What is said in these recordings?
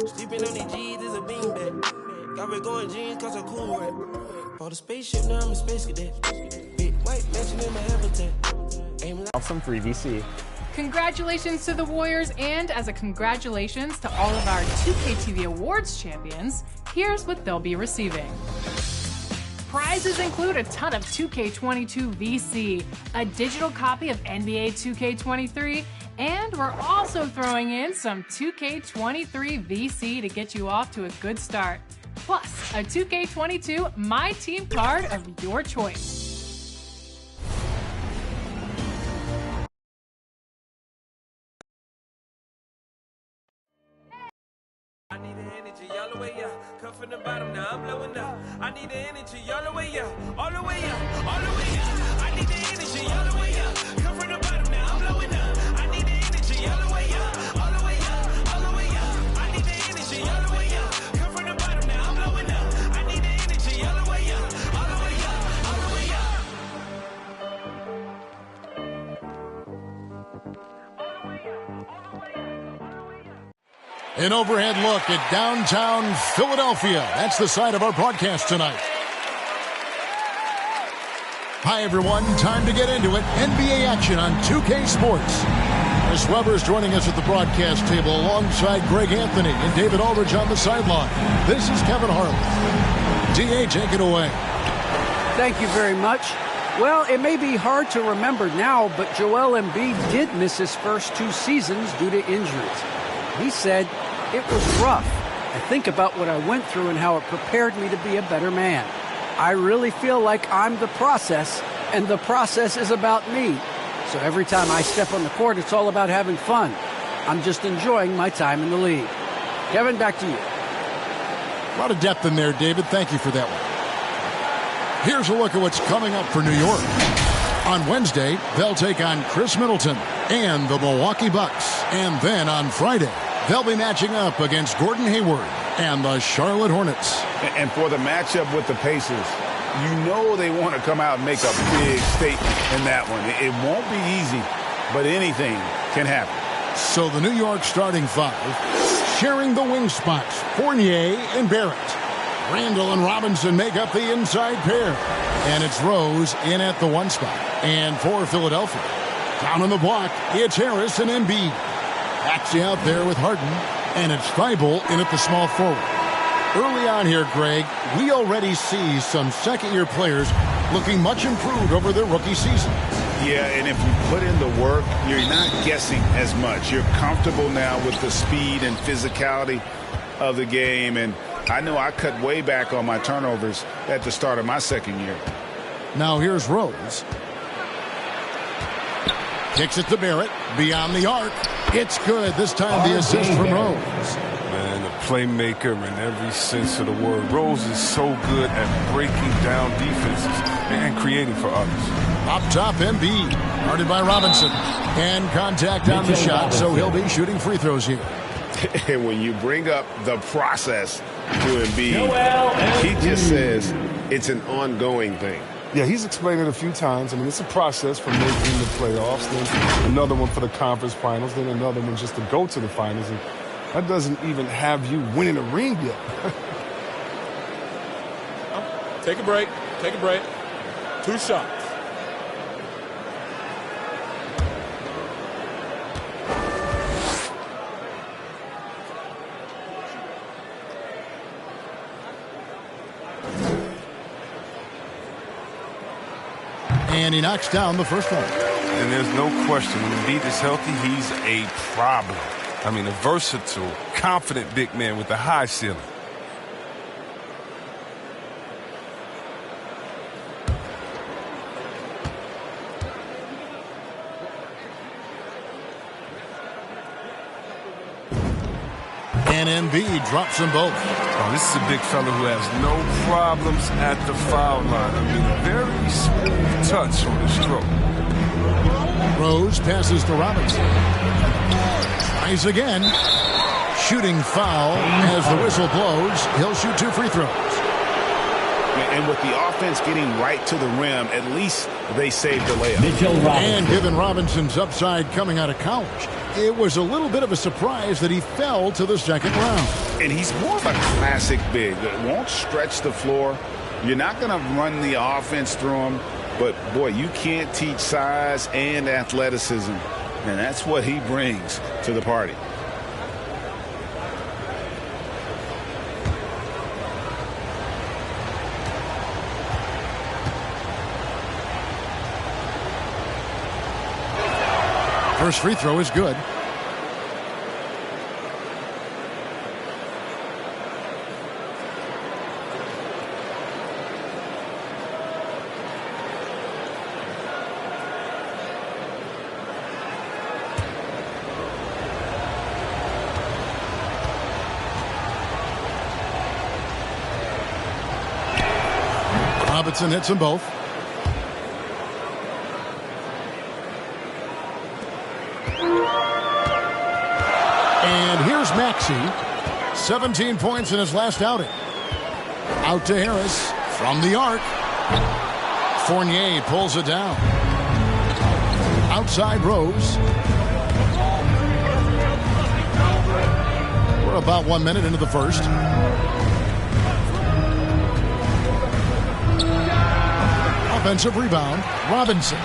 Sleeping on these G's is a beanbag. Got me going jeans cause I'm cool, right? Bought a spaceship, now I'm a space cadet. Big white mansion in my habitat. Awesome 3VC. Congratulations to the Warriors, and as a congratulations to all of our 2K TV Awards champions, here's what they'll be receiving. Prizes include a ton of 2K22 VC, a digital copy of NBA 2K23, and we're also throwing in some 2K23 VC to get you off to a good start. Plus, a 2K22 My Team card of your choice. I need the energy all the way up. Come from the bottom, now I'm blowing up. I need the energy all the way up. All the way up, all the way up. I need the energy all the way up. Come from the bottom, now I'm blowing up. I need the energy all the way up. All the way up, all the way up. I need the energy all the way up. Come from the bottom, now I'm blowing up. I need the energy all the way up. All the way up, all the way up. An overhead look at downtown Philadelphia. That's the site of our broadcast tonight. Hi, everyone. Time to get into it. NBA action on 2K Sports. Chris Webber is joining us at the broadcast table alongside Greg Anthony and David Aldridge on the sideline. This is Kevin Harlan. D.A., take it away. Thank you very much. Well, it may be hard to remember now, but Joel Embiid did miss his first 2 seasons due to injuries. He said, "It was rough. I think about what I went through and how it prepared me to be a better man. I really feel like I'm the process, and the process is about me. So every time I step on the court, it's all about having fun. I'm just enjoying my time in the league." Kevin, back to you. A lot of depth in there, David. Thank you for that one. Here's a look at what's coming up for New York. On Wednesday, they'll take on Chris Middleton and the Milwaukee Bucks. And then on Friday, they'll be matching up against Gordon Hayward and the Charlotte Hornets. And for the matchup with the Pacers, you know they want to come out and make a big statement in that one. It won't be easy, but anything can happen. So the New York starting 5, sharing the wing spots, Fournier and Barrett. Randall and Robinson make up the inside pair. And it's Rose in at the 1 spot. And for Philadelphia, down on the block, it's Harris and Embiid. Actually out there with Harden, and it's Thibault in at the small forward. Early on here, Greg, we already see some second-year players looking much improved over their rookie season. Yeah, and if you put in the work, you're not guessing as much. You're comfortable now with the speed and physicality of the game, and I know I cut way back on my turnovers at the start of my second year. Now here's Rose. Kicks it to Barrett, beyond the arc. It's good. This time the assist from Rose. Man, a playmaker in every sense of the word. Rose is so good at breaking down defenses and creating for others. Up top, Embiid. Guarded by Robinson. And contact on the shot, so he'll be shooting free throws here. And when you bring up the process to Embiid, he just says it's an ongoing thing. Yeah, he's explained it a few times. I mean, it's a process from making the playoffs, then another one for the conference finals, then another one just to go to the finals. And that doesn't even have you winning a ring yet. Take a break. Take a break. 2 shots. And he knocks down the first one. And there's no question, when Embiid is healthy, he's a problem. I mean, a versatile, confident big man with a high ceiling. And Embiid drops them both. Oh, this is a big fella who has no problems at the foul line. I mean, a very smooth touch on the stroke. Rose passes to Robinson. Tries again. Shooting foul as the whistle blows. He'll shoot 2 free throws. And with the offense getting right to the rim, at least they saved the layup. And given Robinson's upside coming out of college, it was a little bit of a surprise that he fell to the second round. And he's more of a classic big. Won't stretch the floor. You're not going to run the offense through him. But, boy, you can't teach size and athleticism. And that's what he brings to the party. First free throw is good. Robinson hits them both. And here's Maxey. 17 points in his last outing. Out to Harris from the arc. Fournier pulls it down. Outside Rose. We're about 1 minute into the first. Offensive rebound. Robinson.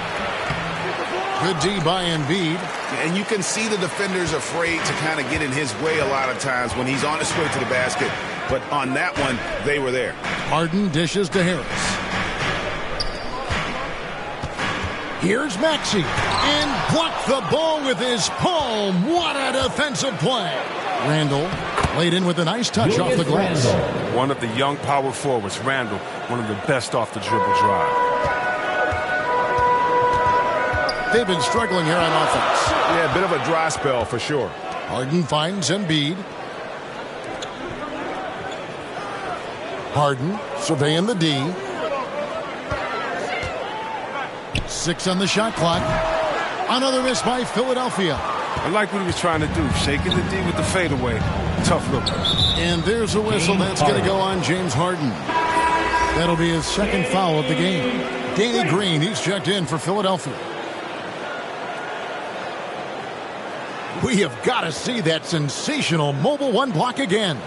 Good D by Embiid. And you can see the defenders afraid to kind of get in his way a lot of times when he's on his way to the basket. But on that one, they were there. Harden dishes to Harris. Here's Maxey. And blocked the ball with his palm. What a defensive play. Randall laid in with a nice touch off the glass. One of the young power forwards, Randall, one of the best off the dribble drive. They've been struggling here on offense. Yeah, a bit of a dry spell for sure. Harden finds Embiid. Harden surveying the D. 6 on the shot clock. Another miss by Philadelphia. I like what he was trying to do, shaking the D with the fadeaway. Tough look. And there's a whistle that's going to go on James Harden. That'll be his second foul of the game. Danny Green, he's checked in for Philadelphia. We have got to see that sensational mobile one block again.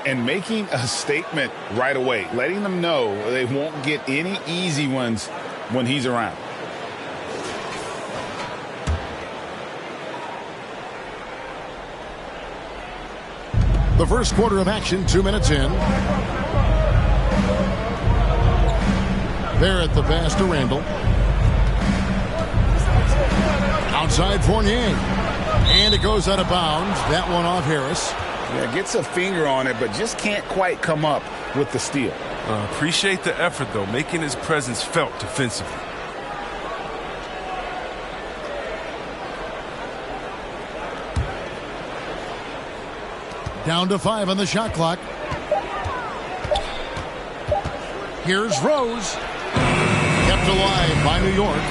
And making a statement right away, letting them know they won't get any easy ones when he's around. The first quarter of action, 2 minutes in. There at the pass to Randall. Outside Fournier. And it goes out of bounds. That one off Harris. Yeah, gets a finger on it, but just can't quite come up with the steal. Appreciate the effort, though, making his presence felt defensively. Down to 5 on the shot clock. Here's Rose. Kept alive by New York.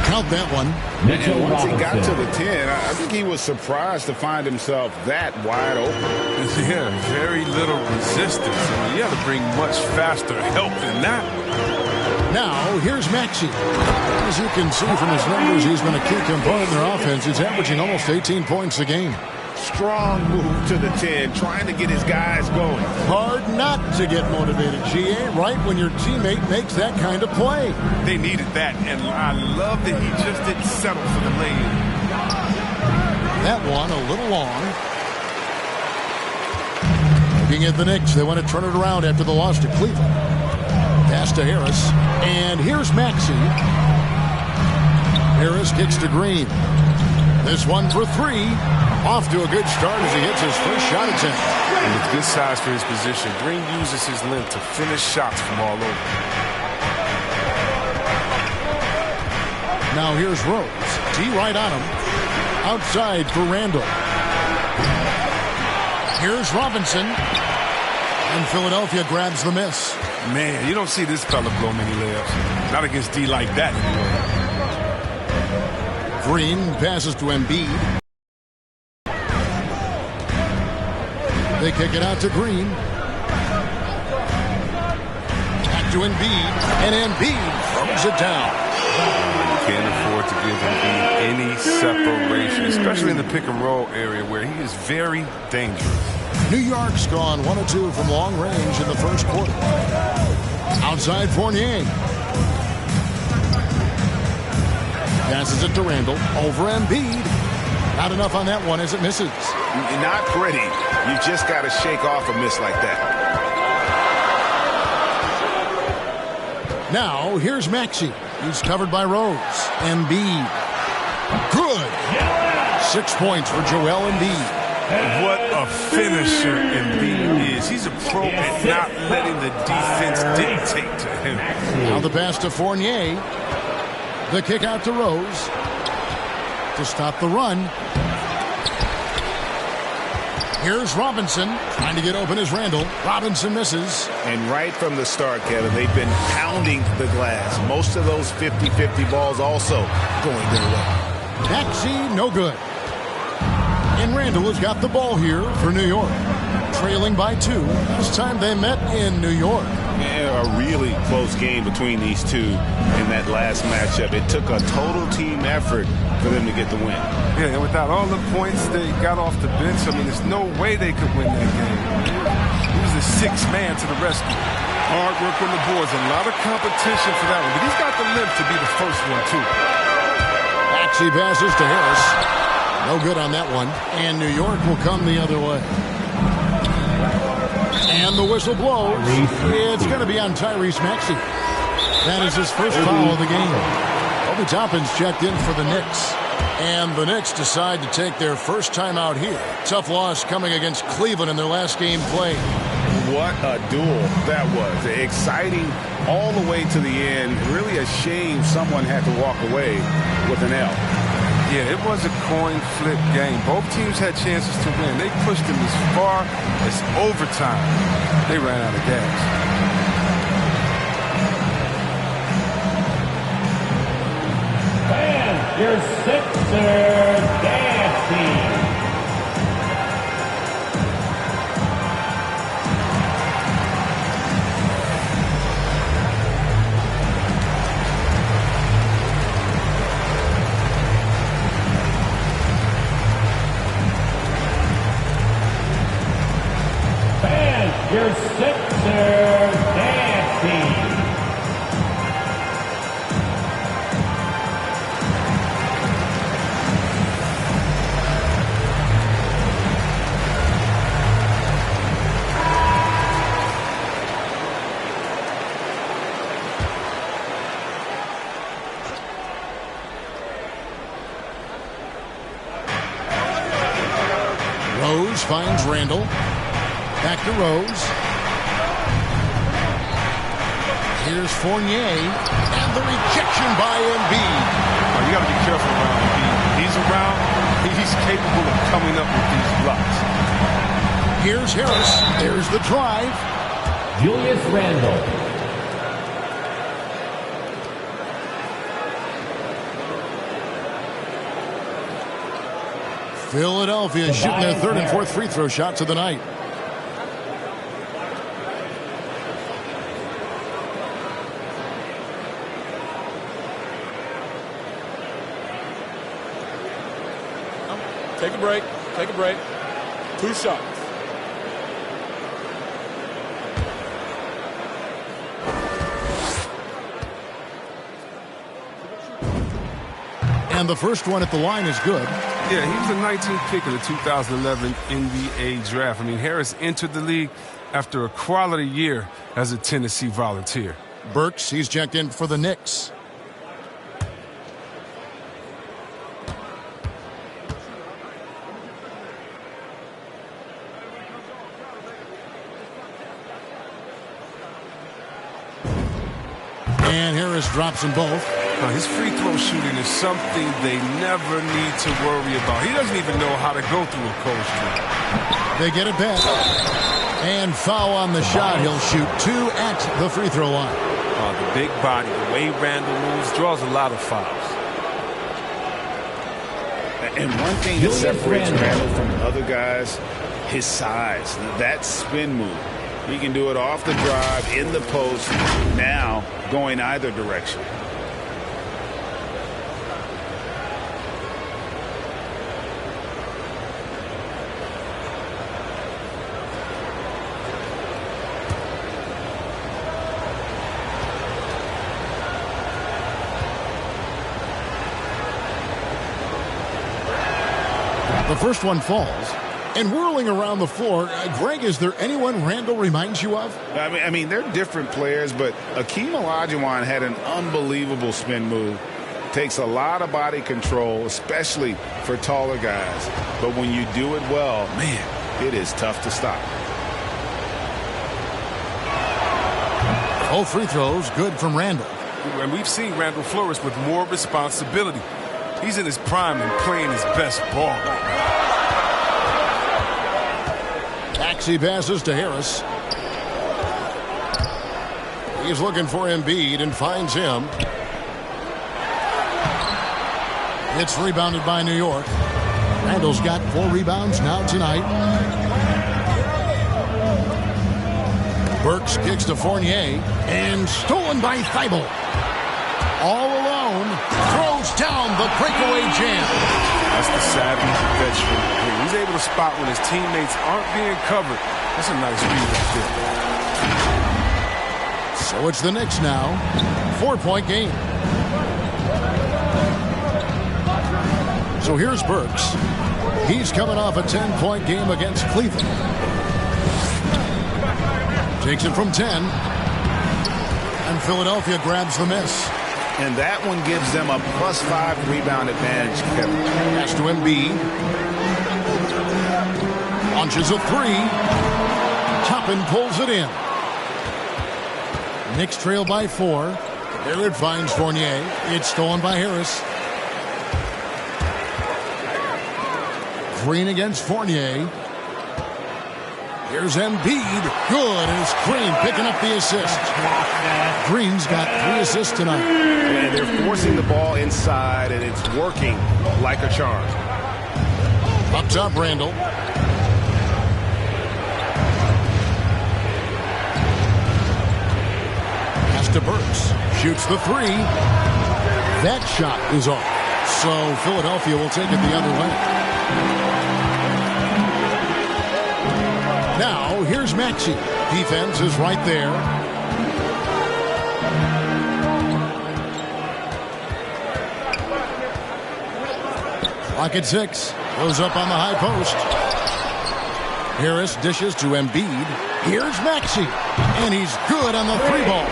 Count that one. And once he got to the 10, I think he was surprised to find himself that wide open. Yeah, very little resistance. I mean, you have to bring much faster help than that. Now, here's Maxey. As you can see from his numbers, he's been a key component in their offense. He's averaging almost 18 points a game. Strong move to the 10, trying to get his guys going. Hard not to get motivated, GA, right when your teammate makes that kind of play. They needed that, and I love that he just didn't settle for the lay-in. That one a little long. Looking at the Knicks, they want to turn it around after the loss to Cleveland. Pass to Harris, and here's Maxey. Harris kicks to Green. This one for 3. Off to a good start as he hits his first shot attempt. And with good size for his position, Green uses his length to finish shots from all over. Now here's Rose. D right on him. Outside for Randall. Here's Robinson. And Philadelphia grabs the miss. Man, you don't see this fella blow many layups. Not against D like that. Green passes to Embiid. They kick it out to Green. Back to Embiid, and Embiid throws it down. Can't afford to give Embiid any separation, especially in the pick and roll area where he is very dangerous. New York's gone 1 of 2 from long range in the first quarter. Outside Fournier. Passes it to Randall. Over Embiid. Not enough on that one as it misses. Not pretty. You just got to shake off a miss like that. Now, here's Maxey. He's covered by Rose. Embiid. Good. 6 points for Joel Embiid. What a finisher Embiid is. He's a pro at not letting the defense dictate to him. Now the pass to Fournier. The kick out to Rose to stop the run. Here's Robinson trying to get open as Randall. Robinson misses. And right from the start, Kevin, they've been pounding the glass. Most of those 50-50 balls also going their way. Maxey, no good. And Randall has got the ball here for New York. Trailing by 2. Last time they met in New York. Yeah, a really close game between these two in that last matchup. It took a total team effort for them to get the win. Yeah, and without all the points they got off the bench, I mean, there's no way they could win that game. He was the sixth man to the rescue. Hard work on the boards, a lot of competition for that one, but he's got the limp to be the first one, too. Maxey passes to Harris. No good on that one. And New York will come the other way. And the whistle blows. It's going to be on Tyrese Maxey. That is his first foul of the game. Obi Toppin's checked in for the Knicks. And the Knicks decide to take their first time out here. Tough loss coming against Cleveland in their last game played. What a duel that was. Exciting all the way to the end. Really a shame someone had to walk away with an L. Yeah, it was a coin flip game. Both teams had chances to win. They pushed them as far as overtime. They ran out of gas. And your Sixers dancing. Your Sixers dancing. Rose finds Randall. Back to Rose. Here's Fournier. And the rejection by Embiid. Oh, you got to be careful around Embiid. He's around. He's capable of coming up with these blocks. Here's Harris. There's the drive. Julius Randle. Philadelphia shooting their third and fourth free throw shots of the night. Take a break. Take a break. 2 shots. And the first one at the line is good. Yeah, he was the 19th pick of the 2011 NBA draft. I mean, Harris entered the league after a quality year as a Tennessee Volunteer. Burks, he's checked in for the Knicks. And Harris drops them both. His free throw shooting is something they never need to worry about. He doesn't even know how to go through a cold streak. They get it back. And foul on the shot. He'll shoot 2 at the free throw line. The big body, the way Randall moves, draws a lot of fouls. And one thing that separates Randall from the other guys, his size. That spin move. He can do it off the drive, in the post, now going either direction. The first one falls. And whirling around the floor, Greg, is there anyone Randall reminds you of? I mean, they're different players, but Akeem Olajuwon had an unbelievable spin move. Takes a lot of body control, especially for taller guys. But when you do it well, man, it is tough to stop. All free throws good from Randall. And we've seen Randall flourish with more responsibility. He's in his prime and playing his best ball. Taxi passes to Harris. He's looking for Embiid and finds him. It's rebounded by New York. Randall's got 4 rebounds now tonight. Burks kicks to Fournier and stolen by Thibault. All alone, throws down the breakaway jam. That's the savvy veteran. He's able to spot when his teammates aren't being covered. That's a nice read right there. So it's the Knicks now. 4-point game. So here's Burks. He's coming off a 10-point game against Cleveland. Takes it from 10. And Philadelphia grabs the miss. And that one gives them a +5 rebound advantage, Kevin. Pass to Embiid. Launches a 3. Toppin pulls it in. Knicks trail by 4. There it finds Fournier. It's stolen by Harris. Green against Fournier. Here's Embiid. Good. And it's Green picking up the assist. Green's got 3 assists tonight. And they're forcing the ball inside, and it's working like a charm. Up top, Randall. Pass to Burks. Shoots the 3. That shot is off. So Philadelphia will take it the other way. Now, here's Maxey. Defense is right there. Clock at 6. Goes up on the high post. Harris dishes to Embiid. Here's Maxey. And he's good on the 3-ball.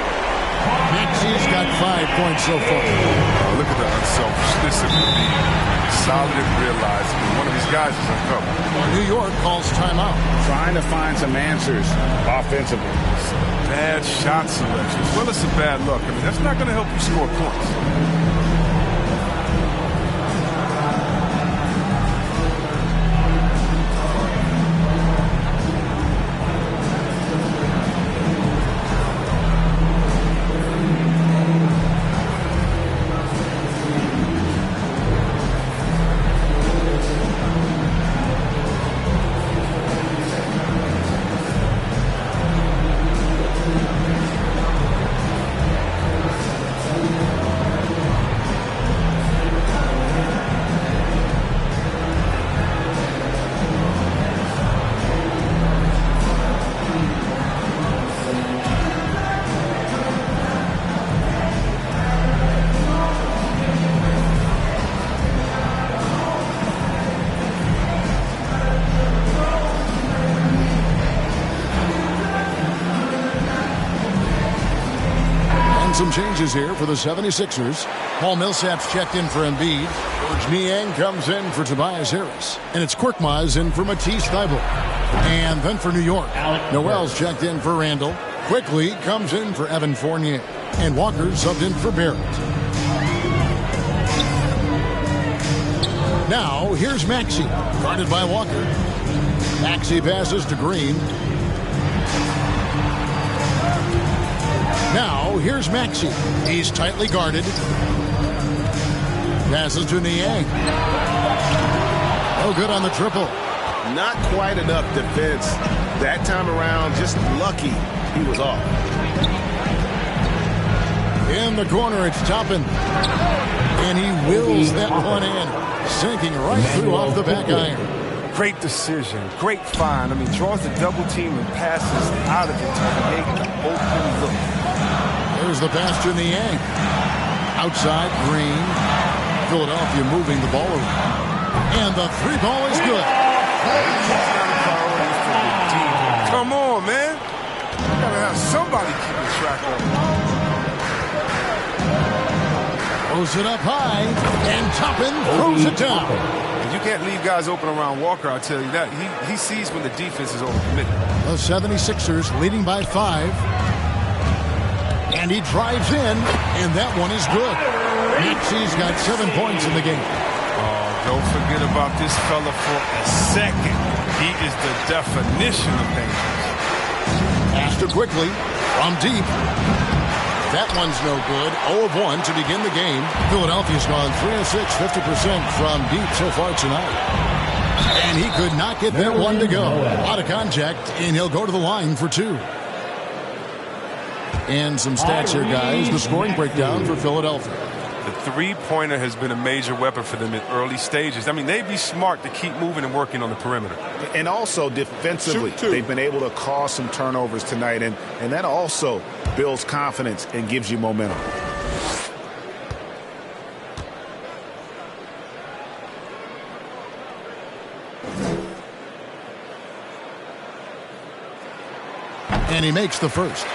Maxey's got 5 points so far. Oh, look at the unselfishness of Embiid. Solid and realized one of these guys is uncovered. New York calls timeout. Trying to find some answers offensively. Bad shot selection. As well as some bad luck. I mean, that's not going to help you score points. Some changes here for the 76ers. Paul Millsap's checked in for Embiid. George Niang comes in for Tobias Harris. And it's Korkmaz in for Matisse Thybulle. And then for New York, Noel's checked in for Randall. Quickly comes in for Evan Fournier. And Walker's subbed in for Barrett. Now, here's Maxey. Guarded by Walker. Maxey passes to Green. Now, here's Maxey. He's tightly guarded. Passes to Niang. No good on the triple. Not quite enough defense that time around. Just lucky he was off. In the corner, it's Toppin. And he wills that one in, sinking right through off the back iron. Great decision. Great find. I mean, draws the double team and passes out of it to create the open look. There's the pass to Niang. Outside, Green. Philadelphia moving the ball around. And the three ball is good. Come on, man. You gotta have somebody keeping track of it. Throws it up high, and Toppin throws it down. You can't leave guys open around Walker, I'll tell you that. He sees when the defense is overcommitted. The 76ers leading by 5. And he drives in, and that one is good. Maxi's got 7 points in the game. Oh, don't forget about this fella for a second. He is the definition of dangerous. After quickly, from deep. That one's no good. 0 of 1 to begin the game. Philadelphia's gone 3 of 6, 50% from deep so far tonight. And he could not get that one to go. Out of contact, and he'll go to the line for 2. And some stats here, guys. The scoring breakdown for Philadelphia. The three-pointer has been a major weapon for them in early stages. I mean, they'd be smart to keep moving and working on the perimeter. And also defensively, they've been able to cause some turnovers tonight, and that also builds confidence and gives you momentum. And he makes the first.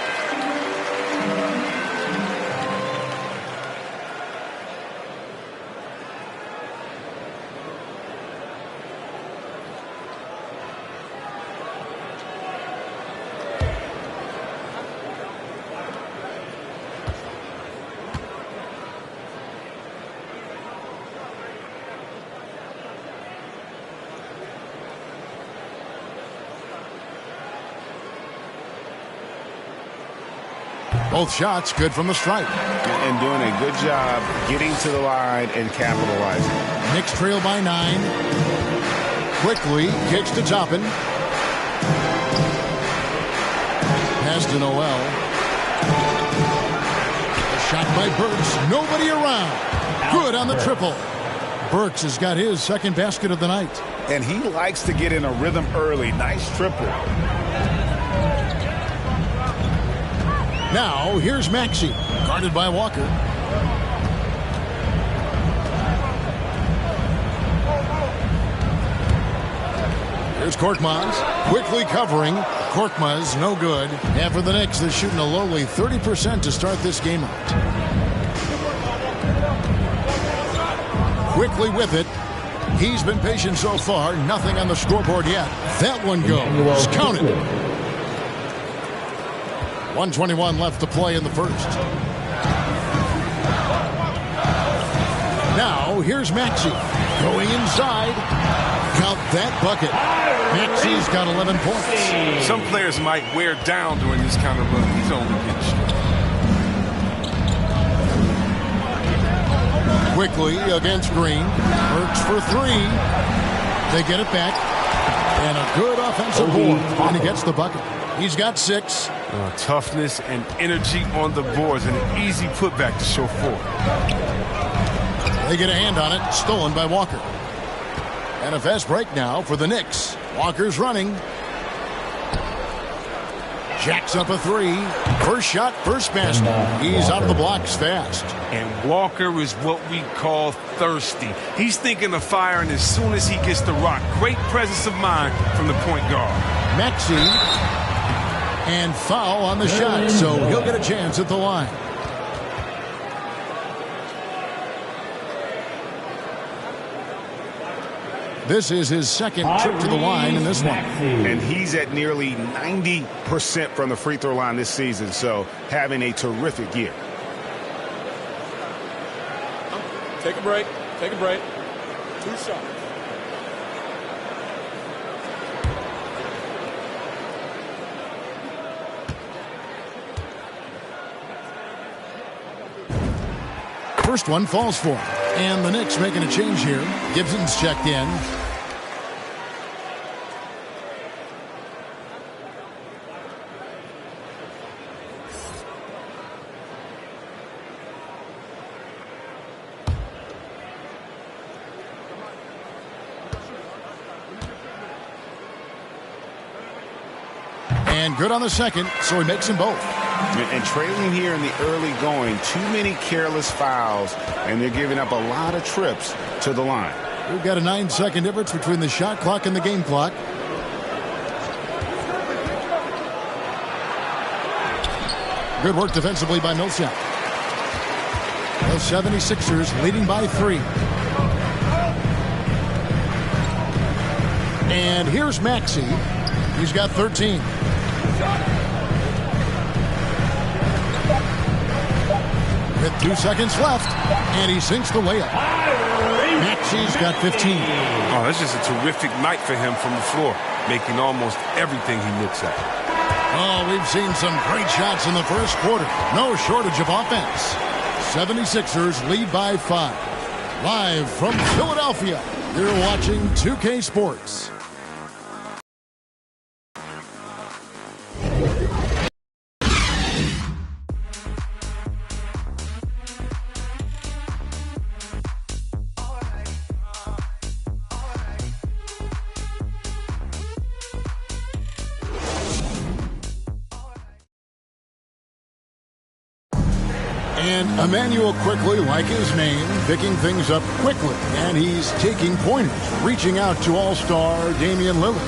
Both shots good from the stripe. And doing a good job getting to the line and capitalizing. Knicks trail by 9. Quickly kicks to Toppin. Pass to Noel. A shot by Burks. Nobody around. Good on the triple. Burks has got his second basket of the night. And he likes to get in a rhythm early. Nice triple. Now, here's Maxey, guarded by Walker. Here's Korkmaz, quickly covering. Korkmaz, no good. And for the Knicks, they're shooting a lowly 30% to start this game out. Quickly with it. He's been patient so far. Nothing on the scoreboard yet. That one goes. Counted. 1:21 left to play in the first. Now, here's Maxey. Going inside. Count that bucket. Maxey's got 11 points. Some players might wear down during this kind of run. He's only getting strong. Quickly against Green. Burks for 3. They get it back. And a good offensive board. And he gets the bucket. He's got 6. Toughness and energy on the boards and an easy putback to show forward. They get a hand on it. Stolen by Walker. And a fast break now for the Knicks. Walker's running. Jacks up a 3. First shot, first basket. He's out of the blocks fast. And Walker is what we call thirsty. He's thinking of firing as soon as he gets the rock. Great presence of mind from the point guard. Maxey. And foul on the shot, so he'll get a chance at the line. This is his second trip to the line in this one. And he's at nearly 90% from the free throw line this season, so having a terrific year. Take a break. Take a break. 2 shots. First one falls for him. And the Knicks making a change here. Gibson's checked in. And good on the second, so he makes them both. And trailing here in the early going, too many careless fouls, and they're giving up a lot of trips to the line. We've got a 9-second difference between the shot clock and the game clock. Good work defensively by Millsap. The 76ers leading by 3. And here's Maxey. He's got 13. With 2 seconds left, and he sinks the layup. Maxey's got 15. Oh, that's just a terrific night for him from the floor, making almost everything he looks at. Oh, we've seen some great shots in the first quarter. No shortage of offense. 76ers lead by 5. Live from Philadelphia, you're watching 2K Sports. And Emmanuel quickly, like his name, picking things up quickly. And he's taking pointers, reaching out to all-star Damian Lillard.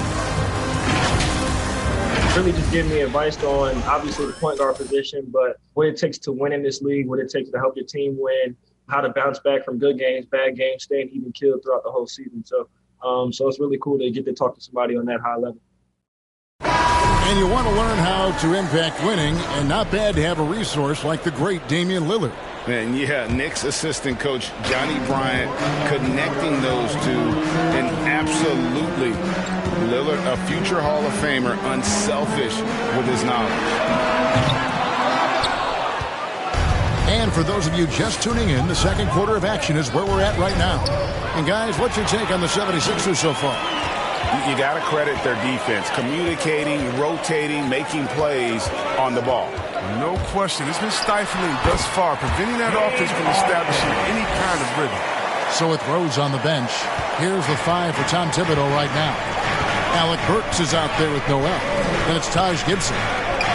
Really just giving me advice on, obviously, the point guard position, but what it takes to win in this league, what it takes to help your team win, how to bounce back from good games, bad games, staying even killed throughout the whole season. So it's really cool to get to talk to somebody on that high level. And you want to learn how to impact winning, and not bad to have a resource like the great Damian Lillard. And yeah, Knicks assistant coach Johnny Bryant connecting those two, and absolutely Lillard, a future Hall of Famer, unselfish with his knowledge. And for those of you just tuning in, the second quarter of action is where we're at right now. And guys, what's your take on the 76ers so far? You got to credit their defense, communicating, rotating, making plays on the ball. No question. It's been stifling thus far, preventing that offense from establishing any kind of rhythm. So with Rose on the bench, here's the 5 for Tom Thibodeau right now. Alec Burks is out there with Noel. Then it's Taj Gibson.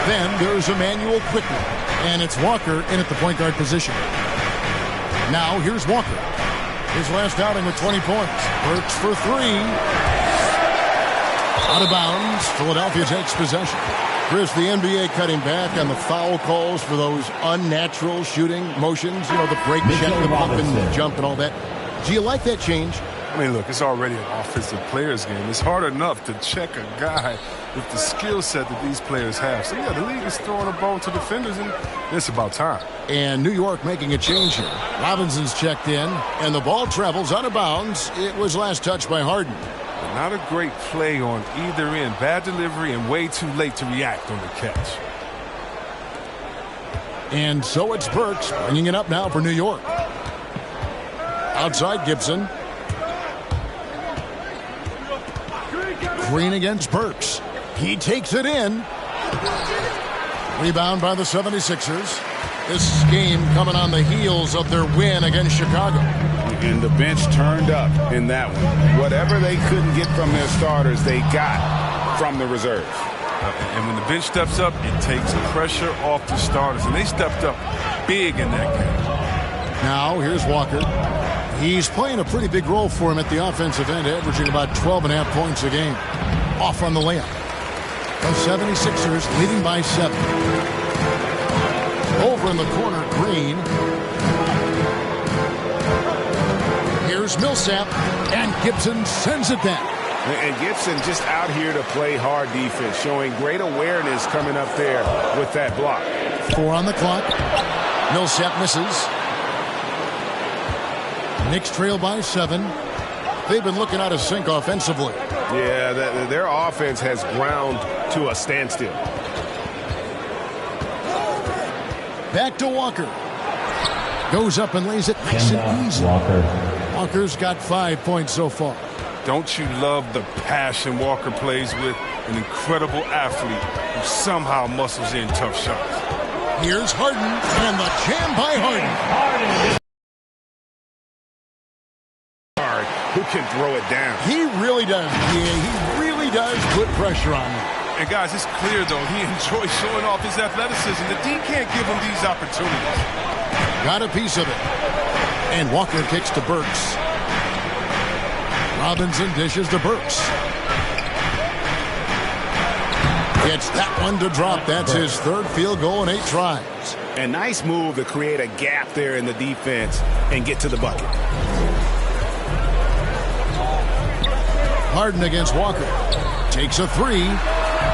Then there's Emmanuel quickly. And it's Walker in at the point guard position. Now here's Walker. His last outing with 20 points. Burks for 3. Out of bounds, Philadelphia takes possession. Chris, the NBA cutting back on the foul calls for those unnatural shooting motions. You know, the break check, the pump and jump and all that. Do you like that change? I mean, look, it's already an offensive player's game. It's hard enough to check a guy with the skill set that these players have. So, yeah, the league is throwing a bone to defenders, and it's about time. And New York making a change here. Robinson's checked in, and the ball travels out of bounds. It was last touched by Harden. But not a great play on either end. Bad delivery and way too late to react on the catch. And so it's Burks bringing it up now for New York. Outside Gibson. Green against Burks. He takes it in. Rebound by the 76ers. This game coming on the heels of their win against Chicago. And the bench turned up in that one. Whatever they couldn't get from their starters, they got from the reserves. And when the bench steps up, it takes pressure off the starters. And they stepped up big in that game. Now, here's Walker. He's playing a pretty big role for him at the offensive end, averaging about 12.5 points a game. Off on the layup. The 76ers leading by 7. Over in the corner, Green. Here's Millsap, and Gibson sends it back. And Gibson just out here to play hard defense, showing great awareness coming up there with that block. 4 on the clock. Millsap misses. Knicks trail by 7. They've been looking out of sync offensively. Yeah, their offense has ground to a standstill. Back to Walker. Goes up and lays it nice and easy. Walker's got 5 points so far. Don't you love the passion Walker plays with? An incredible athlete who somehow muscles in tough shots. Here's Harden, and the jam by Harden. Who can throw it down? He really does. Yeah, he really does put pressure on them. And guys, it's clear, though, he enjoys showing off his athleticism. The D can't give him these opportunities. Got a piece of it. And Walker kicks to Burks. Robinson dishes to Burks. Gets that one to drop. That's his third field goal in 8 tries. A nice move to create a gap there in the defense and get to the bucket. Harden against Walker. Takes a 3.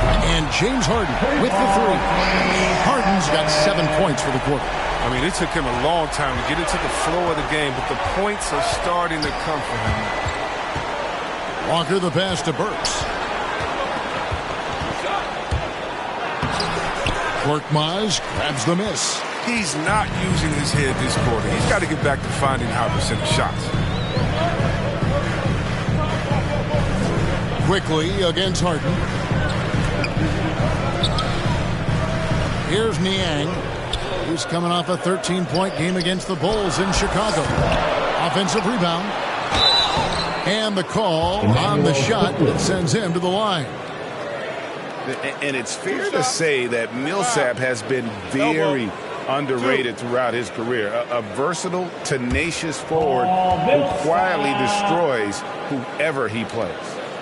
And James Harden with the 3. Harden's got 7 points for the quarter. I mean, it took him a long time to get into the flow of the game, but the points are starting to come for him. Walker the pass to Burks. Korkmaz grabs the miss. He's not using his head this quarter. He's got to get back to finding high percentage shots. Quickly against Harden. Here's Niang. He's coming off a 13-point game against the Bulls in Chicago. Offensive rebound. And the call on the shot that sends him to the line. And it's fair to say that Millsap has been very underrated throughout his career. A versatile, tenacious forward who quietly destroys whoever he plays.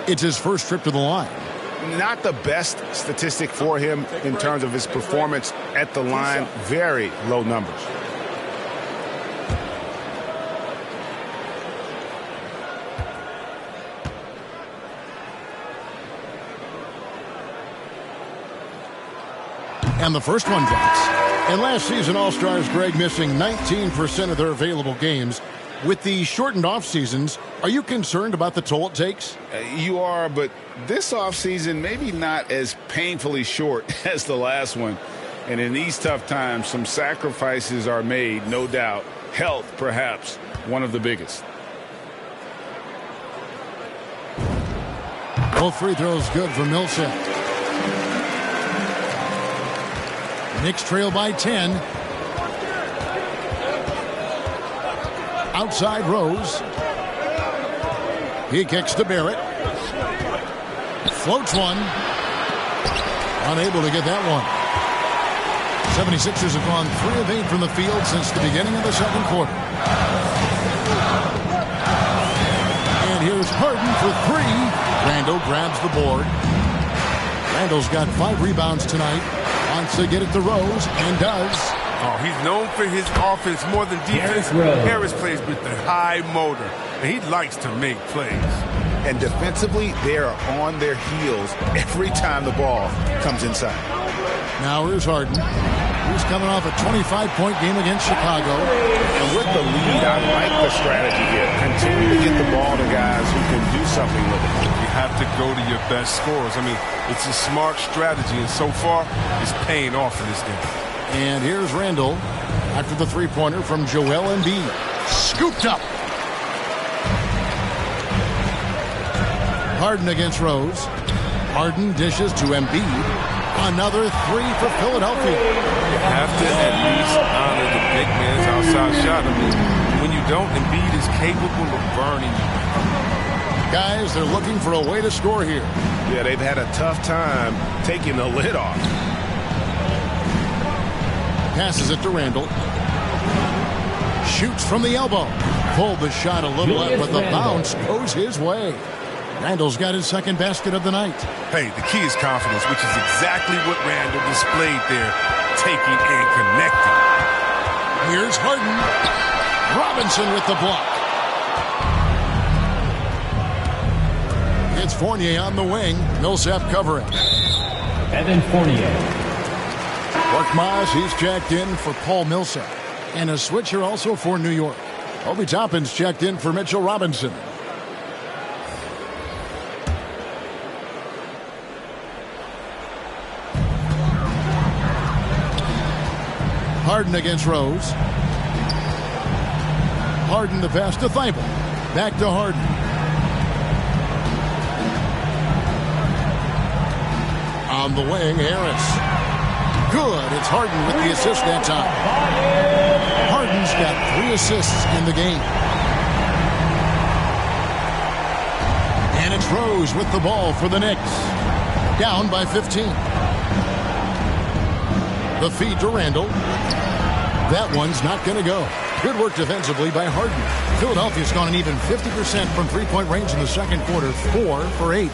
It's his first trip to the line. Not the best statistic for him in terms of his performance at the line. Very low numbers. And the first one drops. And last season, All-Stars Greg missing 19% of their available games. With the shortened off seasons, are you concerned about the toll it takes? You are, but this offseason maybe not as painfully short as the last one. And in these tough times, some sacrifices are made, no doubt. Health, perhaps, one of the biggest. Both free throws good for Millsap. Knicks trail by 10. Outside Rose. He kicks to Barrett. Floats one. Unable to get that one. 76ers have gone 3 of 8 from the field since the beginning of the second quarter. And here's Harden for 3. Randle grabs the board. Randle's got 5 rebounds tonight. Wants to get it to Rose, and does. Oh, he's known for his offense more than defense. Harris plays with the high motor, and he likes to make plays. And defensively, they are on their heels every time the ball comes inside. Now here's Harden. He's coming off a 25-point game against Chicago. And with the lead, I like the strategy here. Continue to get the ball to guys who can do something with it. You have to go to your best scorers. I mean, it's a smart strategy, and so far, it's paying off in this game. And here's Randle after the three-pointer from Joel Embiid. Scooped up. Harden against Rose. Harden dishes to Embiid. Another 3 for Philadelphia. You have to at least honor the big man's outside shot. I mean, when you don't, Embiid is capable of burning you. Guys, they're looking for a way to score here. Yeah, they've had a tough time taking the lid off. Passes it to Randle. Shoots from the elbow. Pulled the shot a little up, but the bounce goes his way. Randle's got his second basket of the night. Hey, the key is confidence, which is exactly what Randle displayed there, taking and connecting. Here's Harden. Robinson with the block. It's Fournier on the wing. Millsap covering. Evan Fournier. Korkmaz, he's checked in for Paul Millsap. And a switcher also for New York. Obi Toppin's checked in for Mitchell Robinson. Harden against Rose. Harden the pass to Thibault. Back to Harden. On the wing, Harris. Good. It's Harden with the assist that time. Harden's got 3 assists in the game. And it's Rose with the ball for the Knicks. Down by 15. The feed to Randall. That one's not going to go. Good work defensively by Harden. Philadelphia's gone an even 50% from three-point range in the second quarter, 4 for 8. And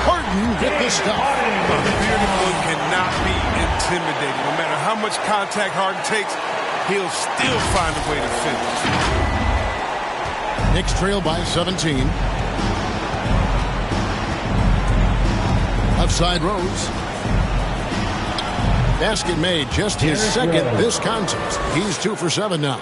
Harden get the stop. The bearded one cannot be intimidated. No matter how much contact Harden takes, he'll still find a way to finish. Knicks trail by 17. Upside Rose. Basket made, just his second this contest. He's 2 for 7 now.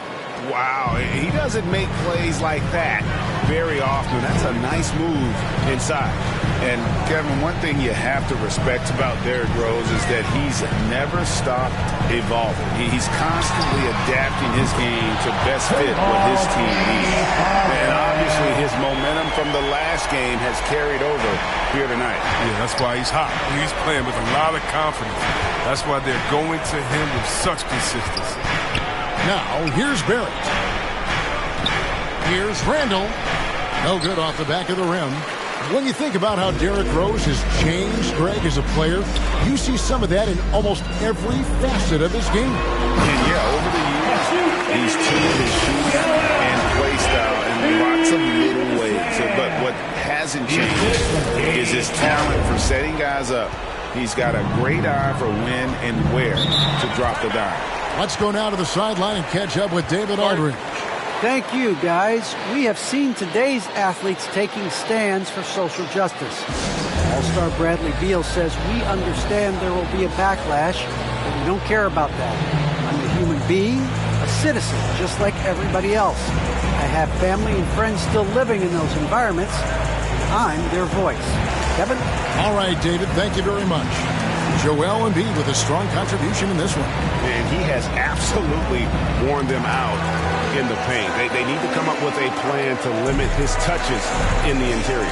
Wow, he doesn't make plays like that very often. That's a nice move inside. And, Kevin, one thing you have to respect about Derrick Rose is that he's never stopped evolving. He's constantly adapting his game to best fit what his team needs. And obviously his momentum from the last game has carried over here tonight. Yeah, that's why he's hot. He's playing with a lot of confidence. That's why they're going to him with such consistency. Now, here's Barrett. Here's Randall. No good off the back of the rim. When you think about how Derrick Rose has changed, Greg, as a player, you see some of that in almost every facet of his game. And, yeah, over the years, he's tuned his shooting and play style in lots of little ways. But what hasn't changed is his talent for setting guys up. He's got a great eye for when and where to drop the dime. Let's go now to the sideline and catch up with David Aldridge. Thank you, guys. We have seen today's athletes taking stands for social justice. All-star Bradley Beal says, we understand there will be a backlash, but we don't care about that. I'm a human being, a citizen, just like everybody else. I have family and friends still living in those environments, and I'm their voice. Kevin? All right, David, thank you very much. Joel Embiid with a strong contribution in this one. And he has absolutely worn them out in the paint. They need to come up with a plan to limit his touches in the interior.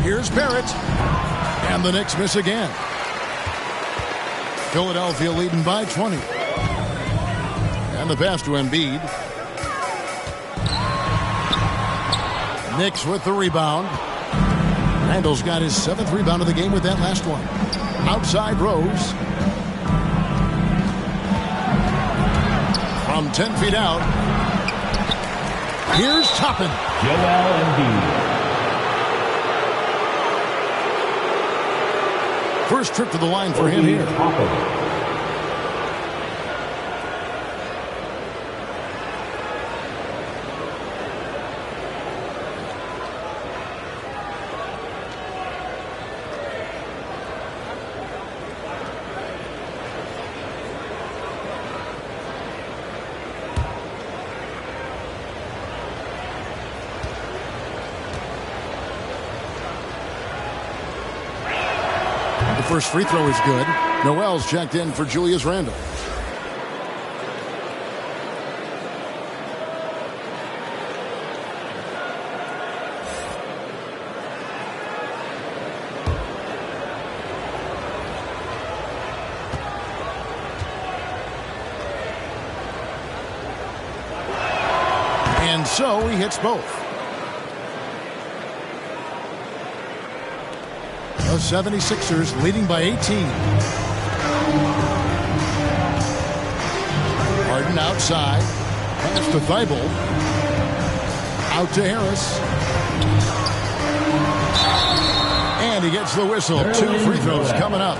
Here's Barrett. And the Knicks miss again. Philadelphia leading by 20. And the pass to Embiid. Knicks with the rebound. Randall's got his 7th rebound of the game with that last one. Outside Rose. From 10 feet out. Here's Toppin. Joel Embiid. First trip to the line for him here. First free throw is good. Noel's checked in for Julius Randle. And so he hits both. The 76ers leading by 18. Harden outside. Pass to Thibault. Out to Harris. And he gets the whistle. 2 free throws coming up.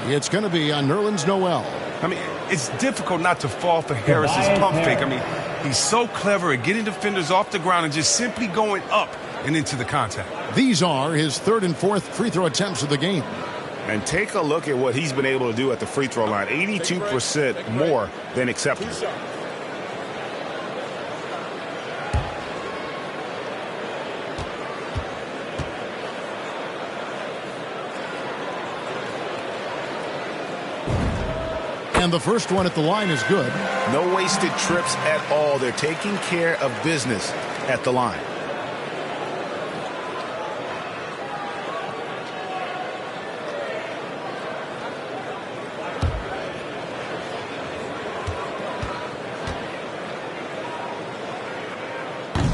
It's going to be on Nerlens Noel. I mean, it's difficult not to fall for Harris's pump fake. I mean, he's so clever at getting defenders off the ground and just simply going up and into the contact. These are his 3rd and 4th free throw attempts of the game. And take a look at what he's been able to do at the free throw line. 82% more than acceptable. And And the first one at the line is good. No wasted trips at all. They're taking care of business at the line.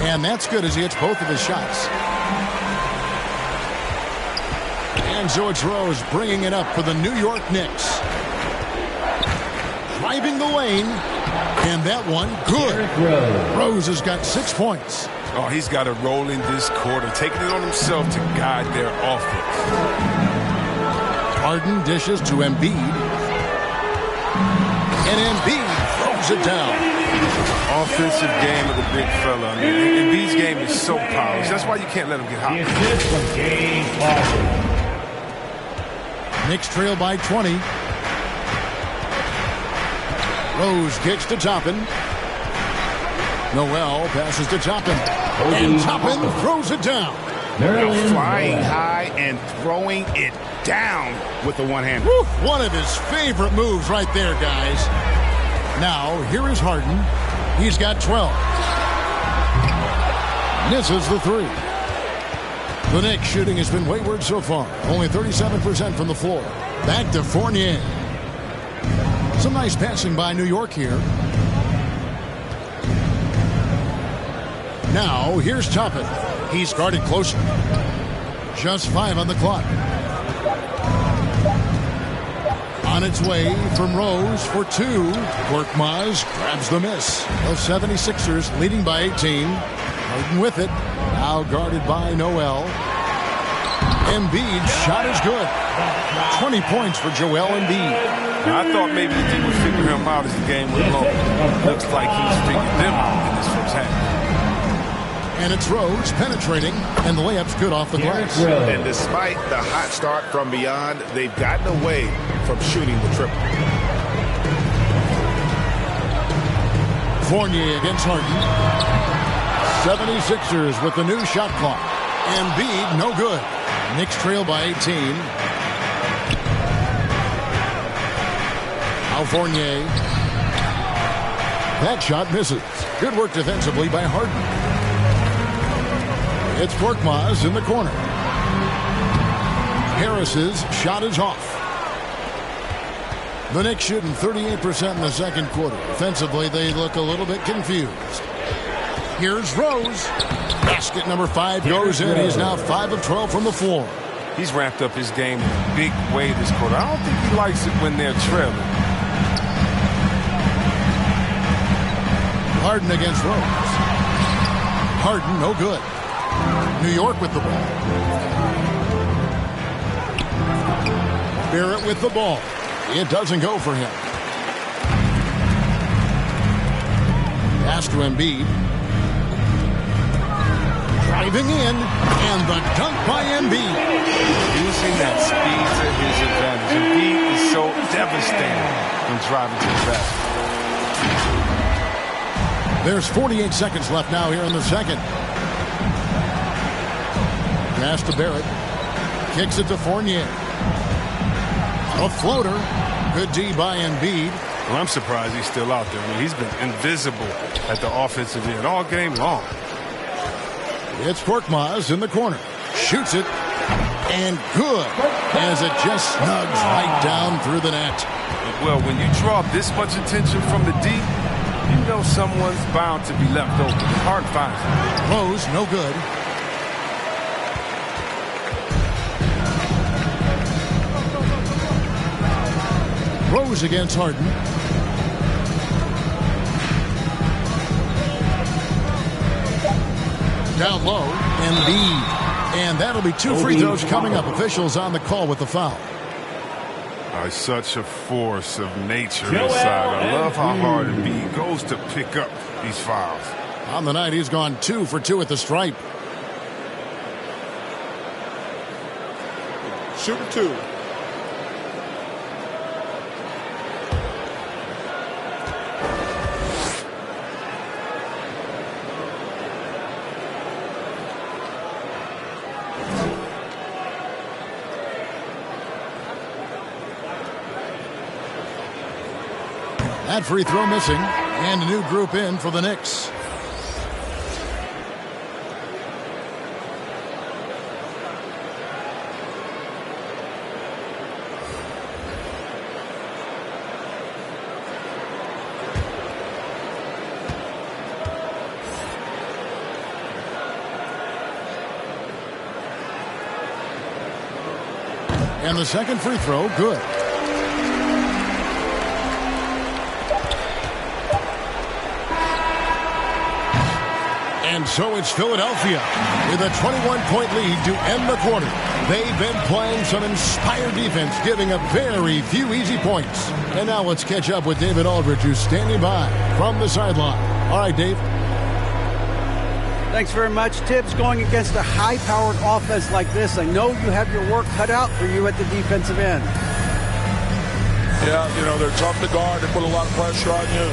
And that's good as he hits both of his shots. And so it's Rose bringing it up for the New York Knicks. Driving the lane. And that one, good. Rose has got 6 points. Oh, he's got a role in this quarter, taking it on himself to guide their offense. Harden dishes to Embiid. And Embiid throws it down. Offensive game of the big fella. I mean, Embiid's game is so polished. That's why you can't let him get hot. Knicks trail by 20. Rose kicks to Toppin. Noel passes to Toppin. And Toppin throws it down. Flying high and throwing it down with the one-hander. One of his favorite moves right there, guys. Now, here is Harden. He's got 12. Misses the three. The Knicks shooting has been wayward so far. Only 37% from the floor. Back to Fournier. Some nice passing by New York here. Now, here's Toppin. He's guarded closer. Just 5 on the clock. On its way from Rose for 2. Korkmaz grabs the miss. The 76ers leading by 18. Harden with it. Now guarded by Noel. Embiid's shot is good. 20 points for Joel Embiid. Now, I thought maybe the team would figure him out as the game went along. Looks like he's figured them out in this first half. And it's Rose penetrating, and the layup's good off the glass. And despite the hot start from beyond, they've gotten away from shooting the triple. Fournier against Harden. 76ers with the new shot clock. Embiid, no good. Knicks trail by 18. Now Fournier. That shot misses. Good work defensively by Harden. It's Korkmaz in the corner. Harris's shot is off. The Knicks shooting 38% in the second quarter. Offensively, they look a little bit confused. Here's Rose. Basket number 5 goes in. He's now 5 of 12 from the floor. He's ramped up his game in a big way this quarter. I don't think he likes it when they're trailing. Harden against Rose. Harden, no good. New York with the ball. Barrett with the ball. It doesn't go for him. Pass to Embiid. Driving in, and the dunk by Embiid. Using that speed to his advantage. Embiid is so devastating when driving to the basket. There's 48 seconds left now here in the second. Pass to Barrett. Kicks it to Fournier. A floater. Good D by Embiid. Well, I'm surprised he's still out there. I mean, he's been invisible at the offensive end all game long. It's Korkmaz in the corner. Shoots it. And good. As it just snugs right down through the net. Well, when you draw this much attention from the D, you know someone's bound to be left open. Hard finds it. Rose, no good. Rose against Harden. Down low, Embiid. And that'll be 2 free throws coming up. Officials on the call with the foul. Such a force of nature inside. I love how hard Embiid goes to pick up these fouls. On the night, he's gone 2 for 2 at the stripe. Shooting 2. That free throw missing, and a new group in for the Knicks. And the second free throw, good. And so it's Philadelphia with a 21-point lead to end the quarter. They've been playing some inspired defense, giving up very few easy points. And now let's catch up with David Aldridge, who's standing by from the sideline. All right, Dave. Thanks very much, Tibbs. Going against a high-powered offense like this, I know you have your work cut out for you at the defensive end. Yeah, you know, they're tough to guard. They put a lot of pressure on you.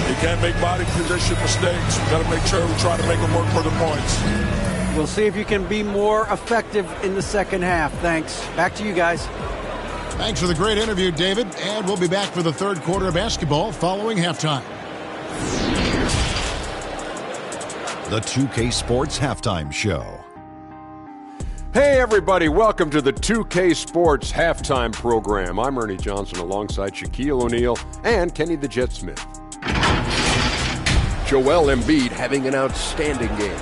You can't make body position mistakes. We've got to make sure we try to make them work for the points. We'll see if you can be more effective in the second half. Thanks. Back to you guys. Thanks for the great interview, David. And we'll be back for the third quarter of basketball following halftime. The 2K Sports Halftime Show. Hey everybody, welcome to the 2K Sports Halftime Program. I'm Ernie Johnson alongside Shaquille O'Neal and Kenny the Jet Smith. Joel Embiid having an outstanding game.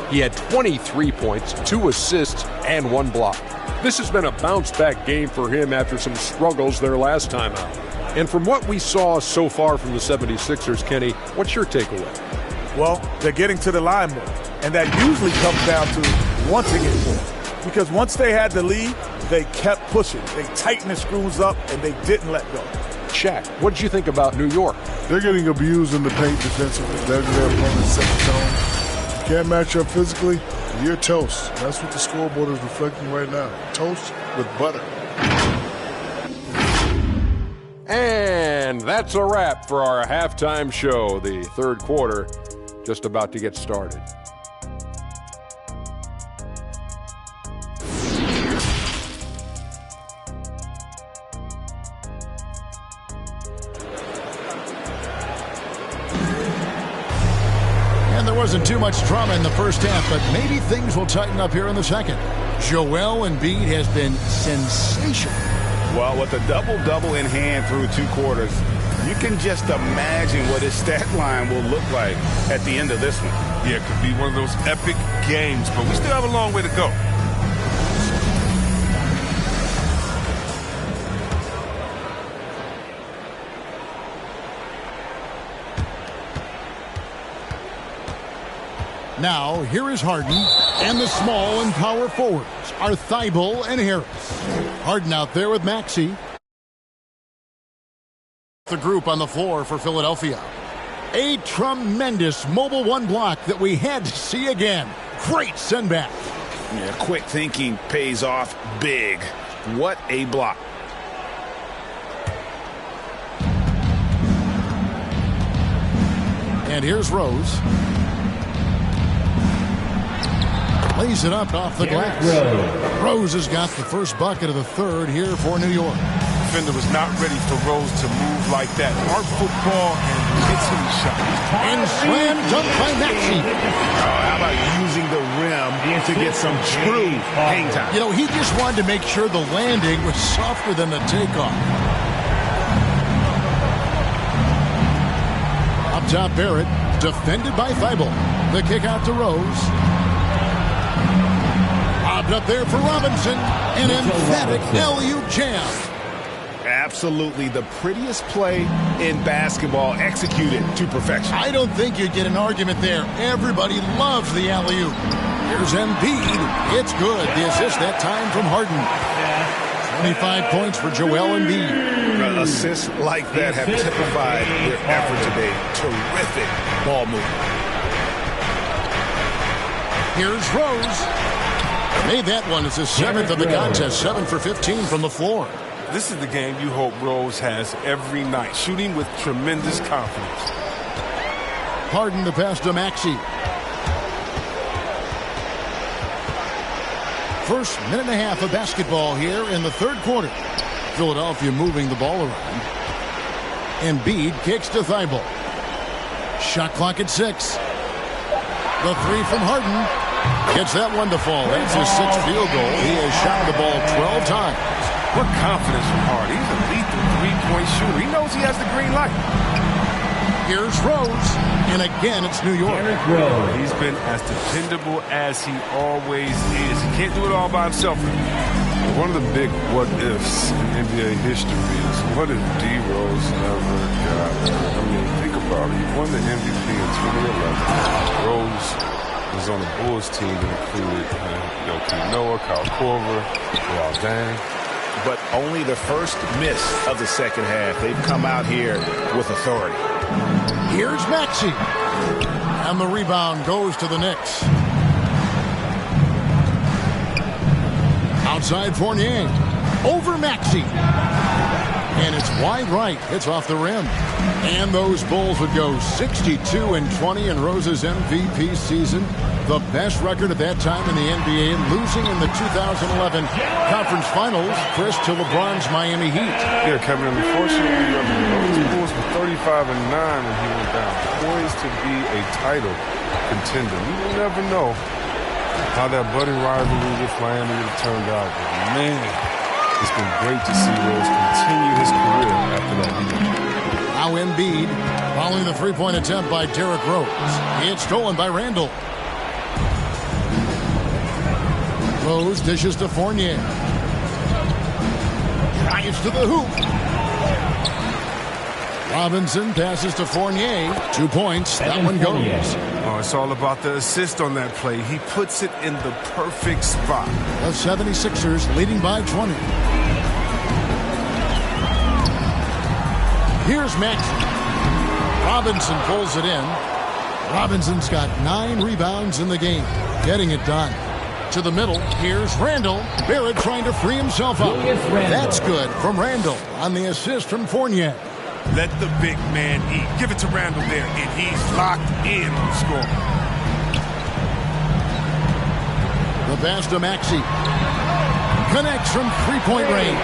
He had 23 points, 2 assists, and 1 block. This has been a bounce-back game for him after some struggles their last time out. And from what we saw so far from the 76ers, Kenny, what's your takeaway? Well, they're getting to the line more, and that usually comes down to wanting it more. Because once they had the lead, they kept pushing. They tightened the screws up, and they didn't let go. Shaq, what did you think about New York? They're getting abused in the paint defensively. They're their opponents set the tone. You can't match up physically, you're toast. That's what the scoreboard is reflecting right now. Toast with butter. And that's a wrap for our halftime show. The third quarter just about to get started. And there wasn't too much drama in the first half, but maybe things will tighten up here in the second. Joel Embiid has been sensational. Well, with a double-double in hand through 2 quarters, you can just imagine what his stat line will look like at the end of this one. Yeah, it could be one of those epic games, but we still have a long way to go. Now, here is Harden, and the small and power forwards are Thibault and Harris. Harden out there with Maxey. The group on the floor for Philadelphia. A tremendous mobile 1 block that we had to see again. Great send back. Yeah, quick thinking pays off big. What a block. And here's Rose. Lays it up off the glass. Rose has got the first bucket of the third here for New York. Defender was not ready for Rose to move like that. Artful ball and hits him the shot. And slam dunk by Maxey. How about using the rim to get some true hang time? You know, he just wanted to make sure the landing was softer than the takeoff. Up top, Barrett, defended by Thibault. The kick out to Rose. Popped up there for Robinson. An emphatic alley-oop jam. Absolutely the prettiest play in basketball, executed to perfection. I don't think you'd get an argument there. Everybody loves the alley-oop. Here's Embiid. It's good. The assist that time from Harden. 25 points for Joel Embiid. Assists like that have typified their effort today. Terrific ball movement. Here's Rose. Made that one as his 7th of the contest. 7 for 15 from the floor. This is the game you hope Rose has every night, shooting with tremendous confidence. Harden the pass to Maxey. First minute and a half of basketball here in the third quarter. Philadelphia moving the ball around. Embiid kicks to Thibault. Shot clock at 6. The three from Harden. Gets that one to fall. That's his 6th field goal. He has shot the ball 12 times. What confidence from Harden. He's a lethal three-point shooter. He knows he has the green light. Here's Rose. And again, it's New York. He's been as dependable as he always is. He can't do it all by himself. One of the big what-ifs in NBA history is, what if D. Rose never got hurt? I mean, think about it. He won the MVP in 2011. Rose was on the Bulls team that included Joakim Noah, Kyle Korver, Luol Deng. But only the first miss of the second half. They've come out here with authority. Here's Maxey. And the rebound goes to the Knicks. Outside Fournier. Over Maxey. And it's wide right. It's off the rim. And those Bulls would go 62-20 in Rose's MVP season. The best record at that time in the NBA, losing in the 2011 Conference Finals, Chris, to LeBron's Miami Heat. Yeah, Kevin, unfortunately, those Bulls were 35-9 when he went down. Poised to be a title contender. You will never know how that budding rivalry with Miami would have turned out. But man, it's been great to see Rose continue his career after that heat. Now Embiid, following the three-point attempt by Derrick Rose. It's stolen by Randall. Rose dishes to Fournier. Drives to the hoop. Robinson passes to Fournier. 2 points. That one goes. Oh, it's all about the assist on that play. He puts it in the perfect spot. The 76ers leading by 20. Here's Maxey. Robinson pulls it in. Robinson's got 9 rebounds in the game. Getting it done. To the middle. Here's Randall. Barrett trying to free himself up. That's good from Randall on the assist from Fournier. Let the big man eat. Give it to Randall there, and he's locked in on the score. The pass to Maxey. Connects from three-point range.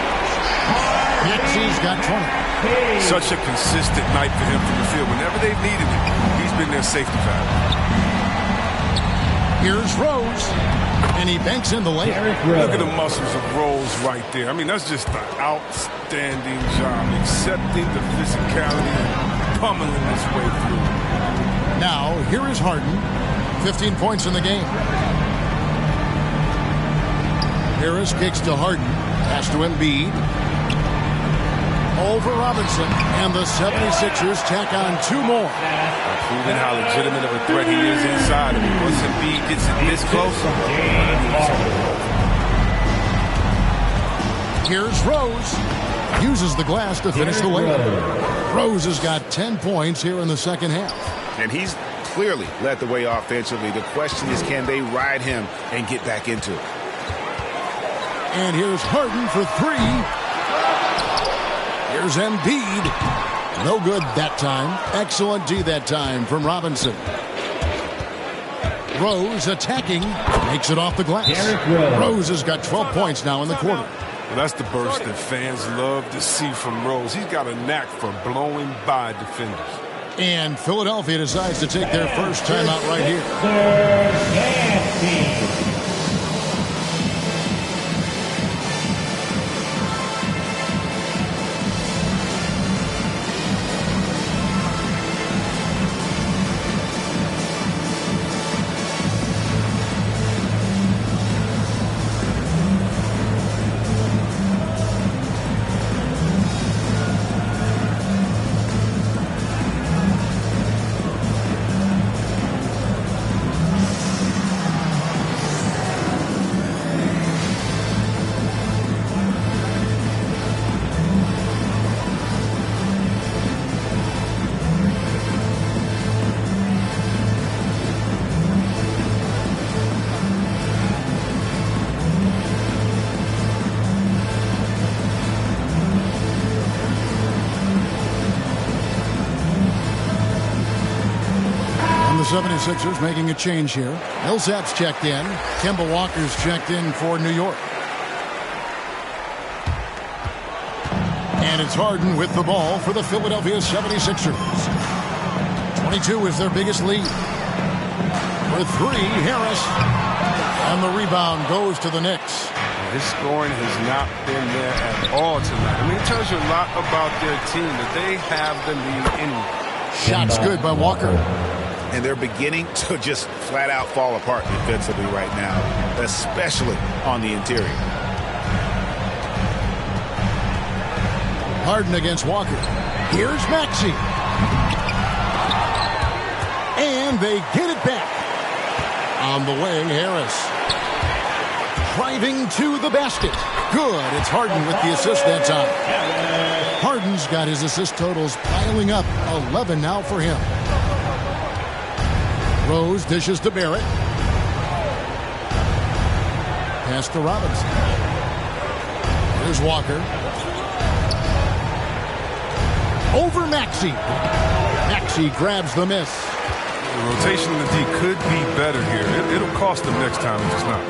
Maxey's got 20. Such a consistent night for him from the field. Whenever they've needed it, he's been their safety valve. Here's Rose. And he banks in the layup. Look at the muscles of Rose right there. I mean, that's just an outstanding job. Accepting the physicality and pummeling his way through. Now, here is Harden. 15 points in the game. Harris kicks to Harden. Pass to Embiid. Over Robinson. And the 76ers tack on 2 more. Proving how legitimate of a threat he is inside. I mean, once Embiid gets it this close. Here's Rose. Uses the glass to finish the layup. Rose has got 10 points here in the second half. And he's clearly led the way offensively. The question is, can they ride him and get back into it? And here's Harden for 3. Here's Embiid. No good that time. Excellent D that time from Robinson. Rose attacking. Makes it off the glass. Rose has got 12 points now in the quarter. Well, that's the burst that fans love to see from Rose. He's got a knack for blowing by defenders. And Philadelphia decides to take their first timeout right here. The 76ers making a change here. Millsap's checked in. Kemba Walker's checked in for New York. And it's Harden with the ball for the Philadelphia 76ers. 22 is their biggest lead. For three, Harris. And the rebound goes to the Knicks. His scoring has not been there at all tonight. I mean, it tells you a lot about their team that they have the lead anyway. Shots good by Walker. And they're beginning to just flat out fall apart defensively right now, especially on the interior. Harden against Walker. Here's Maxey. And they get it back. On the wing, Harris. Driving to the basket. Good. It's Harden with the assist that time. Harden's got his assist totals piling up. 11 now for him. Rose dishes to Barrett. Pass to Robinson. Here's Walker. Over Maxey. Maxey grabs the miss. The rotation in the D could be better here. It'll cost them next time if it's not.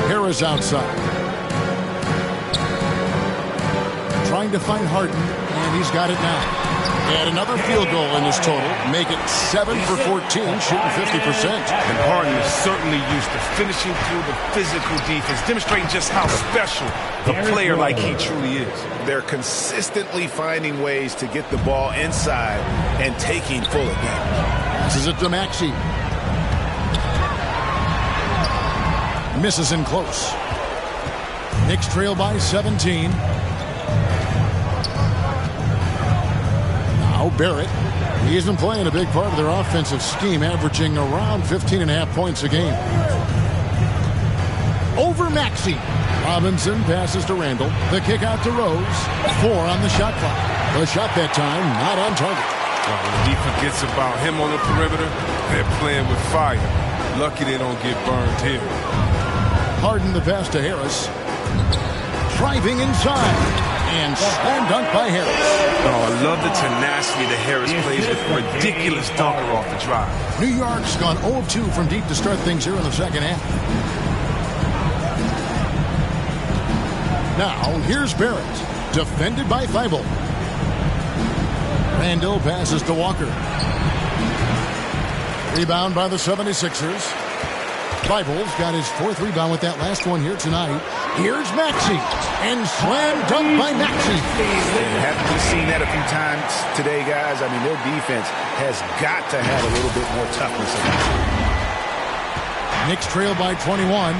Harris outside. Trying to find Harden, and he's got it now. And another field goal in his total. Make it 7 for 14, shooting 50%. And Harden is certainly used to finishing through the physical defense, demonstrating just how special a player like he truly is. They're consistently finding ways to get the ball inside and taking full advantage. This is it to Maxey. Misses in close. Knicks trail by 17. Now Barrett. He's been playing a big part of their offensive scheme, averaging around 15.5 points a game. Over Maxey. Robinson passes to Randall. The kick out to Rose. 4 on the shot clock. The shot that time not on target. Well, when the defense forgets about him on the perimeter, they're playing with fire. Lucky they don't get burned here. Harden the pass to Harris. Driving inside. And slam dunk by Harris. Oh, I love the tenacity that Harris plays with. Ridiculous dunker off the drive. New York's gone 0 of 2 from deep to start things here in the second half. Now, here's Barrett. Defended by Thibault. Randall passes to Walker. Rebound by the 76ers. Thibault's got his 4th rebound with that last one here tonight. Here's Maxey. And slam dunk by Maxey. Haven't we seen that a few times today, guys? I mean, their defense has got to have a little bit more toughness about it. Knicks trail by 21.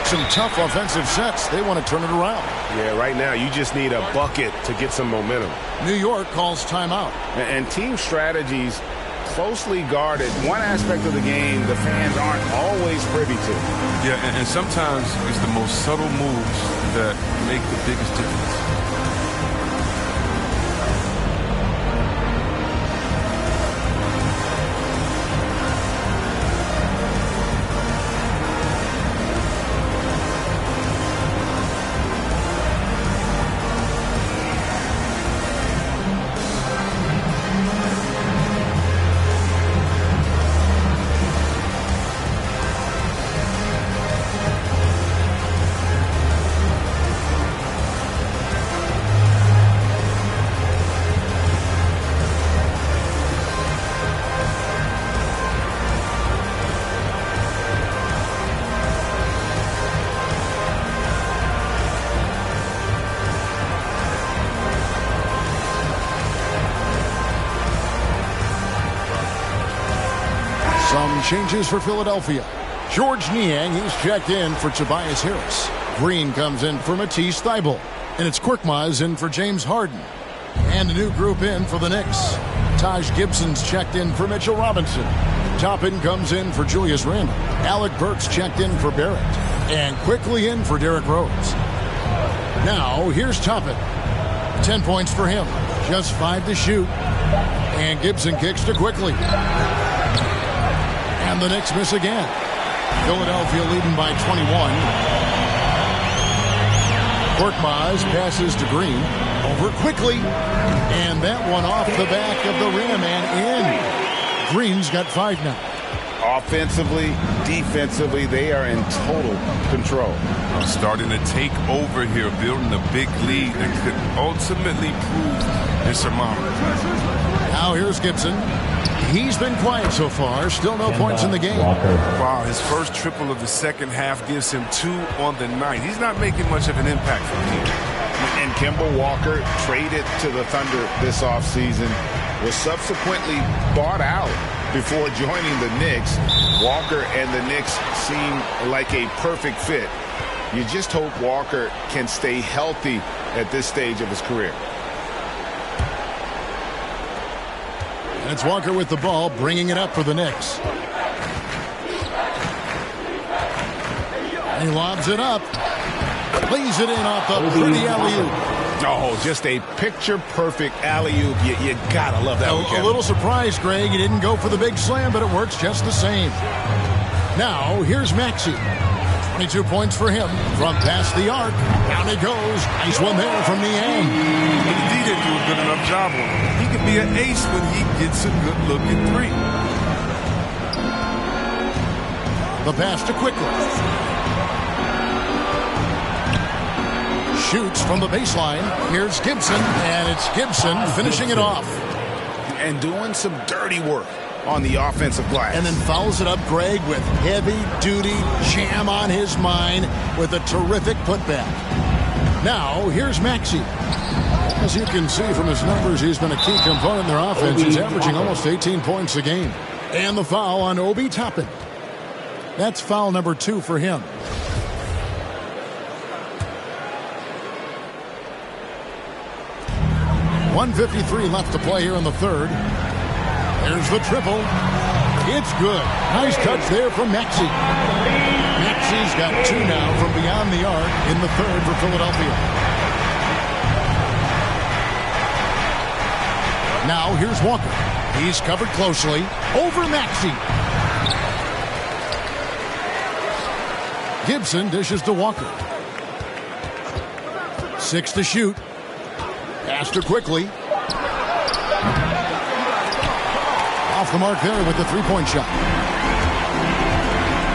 Some tough offensive sets. They want to turn it around. Yeah, right now you just need a bucket to get some momentum. New York calls timeout. And team strategies closely guarded. One aspect of the game the fans aren't always privy to. Yeah, and sometimes it's the most subtle moves that make the biggest difference. Some changes for Philadelphia. George Niang, he's checked in for Tobias Harris. Green comes in for Matisse Thybulle. And it's Korkmaz in for James Harden. And a new group in for the Knicks. Taj Gibson's checked in for Mitchell Robinson. Toppin comes in for Julius Randle. Alec Burks checked in for Barrett. And quickly in for Derrick Rose. Now, here's Toppin. 10 points for him. Just 5 to shoot. And Gibson kicks to Quickly. And the Knicks miss again. Philadelphia leading by 21. Korkmaz passes to Green. Over Quickly. And that one off the back of the rim and in. Green's got 5 now. Offensively, defensively, they are in total control. Starting to take over here, building a big lead that could ultimately prove insurmountable. Now here's Gibson. He's been quiet so far. Still no points in the game. Wow, his first triple of the second half gives him 2 on the night. He's not making much of an impact from here. And Kemba Walker, traded to the Thunder this offseason, was subsequently bought out before joining the Knicks. Walker and the Knicks seem like a perfect fit. You just hope Walker can stay healthy at this stage of his career. And it's Walker with the ball, bringing it up for the Knicks. And he lobs it up. Lays it in off the pretty alley-oop. Oh, just a picture-perfect alley-oop. You gotta love that one, Kevin. A little surprised, Greg. He didn't go for the big slam, but it works just the same. Now, here's Maxey. 22 points for him from past the arc. Down he goes. Nice one there from the end. He didn't do a good enough job on it. He can be an ace when he gets a good-looking three. The pass to Quickly. Shoots from the baseline. Here's Gibson, and it's Gibson finishing it off. And doing some dirty work on the offensive glass. And then fouls it up, Greg, with heavy-duty jam on his mind with a terrific putback. Now, here's Maxey. As you can see from his numbers, he's been a key component in their offense. He's averaging almost 18 points a game. And the foul on Obi Toppin. That's foul number 2 for him. .153 left to play here in the third. There's the triple. It's good. Nice touch there from Maxey. Maxey's got 2 now from beyond the arc in the third for Philadelphia. Now here's Walker. He's covered closely. Over Maxey. Gibson dishes to Walker. 6 to shoot. Pass to Quickly. Off the mark there with the three-point shot.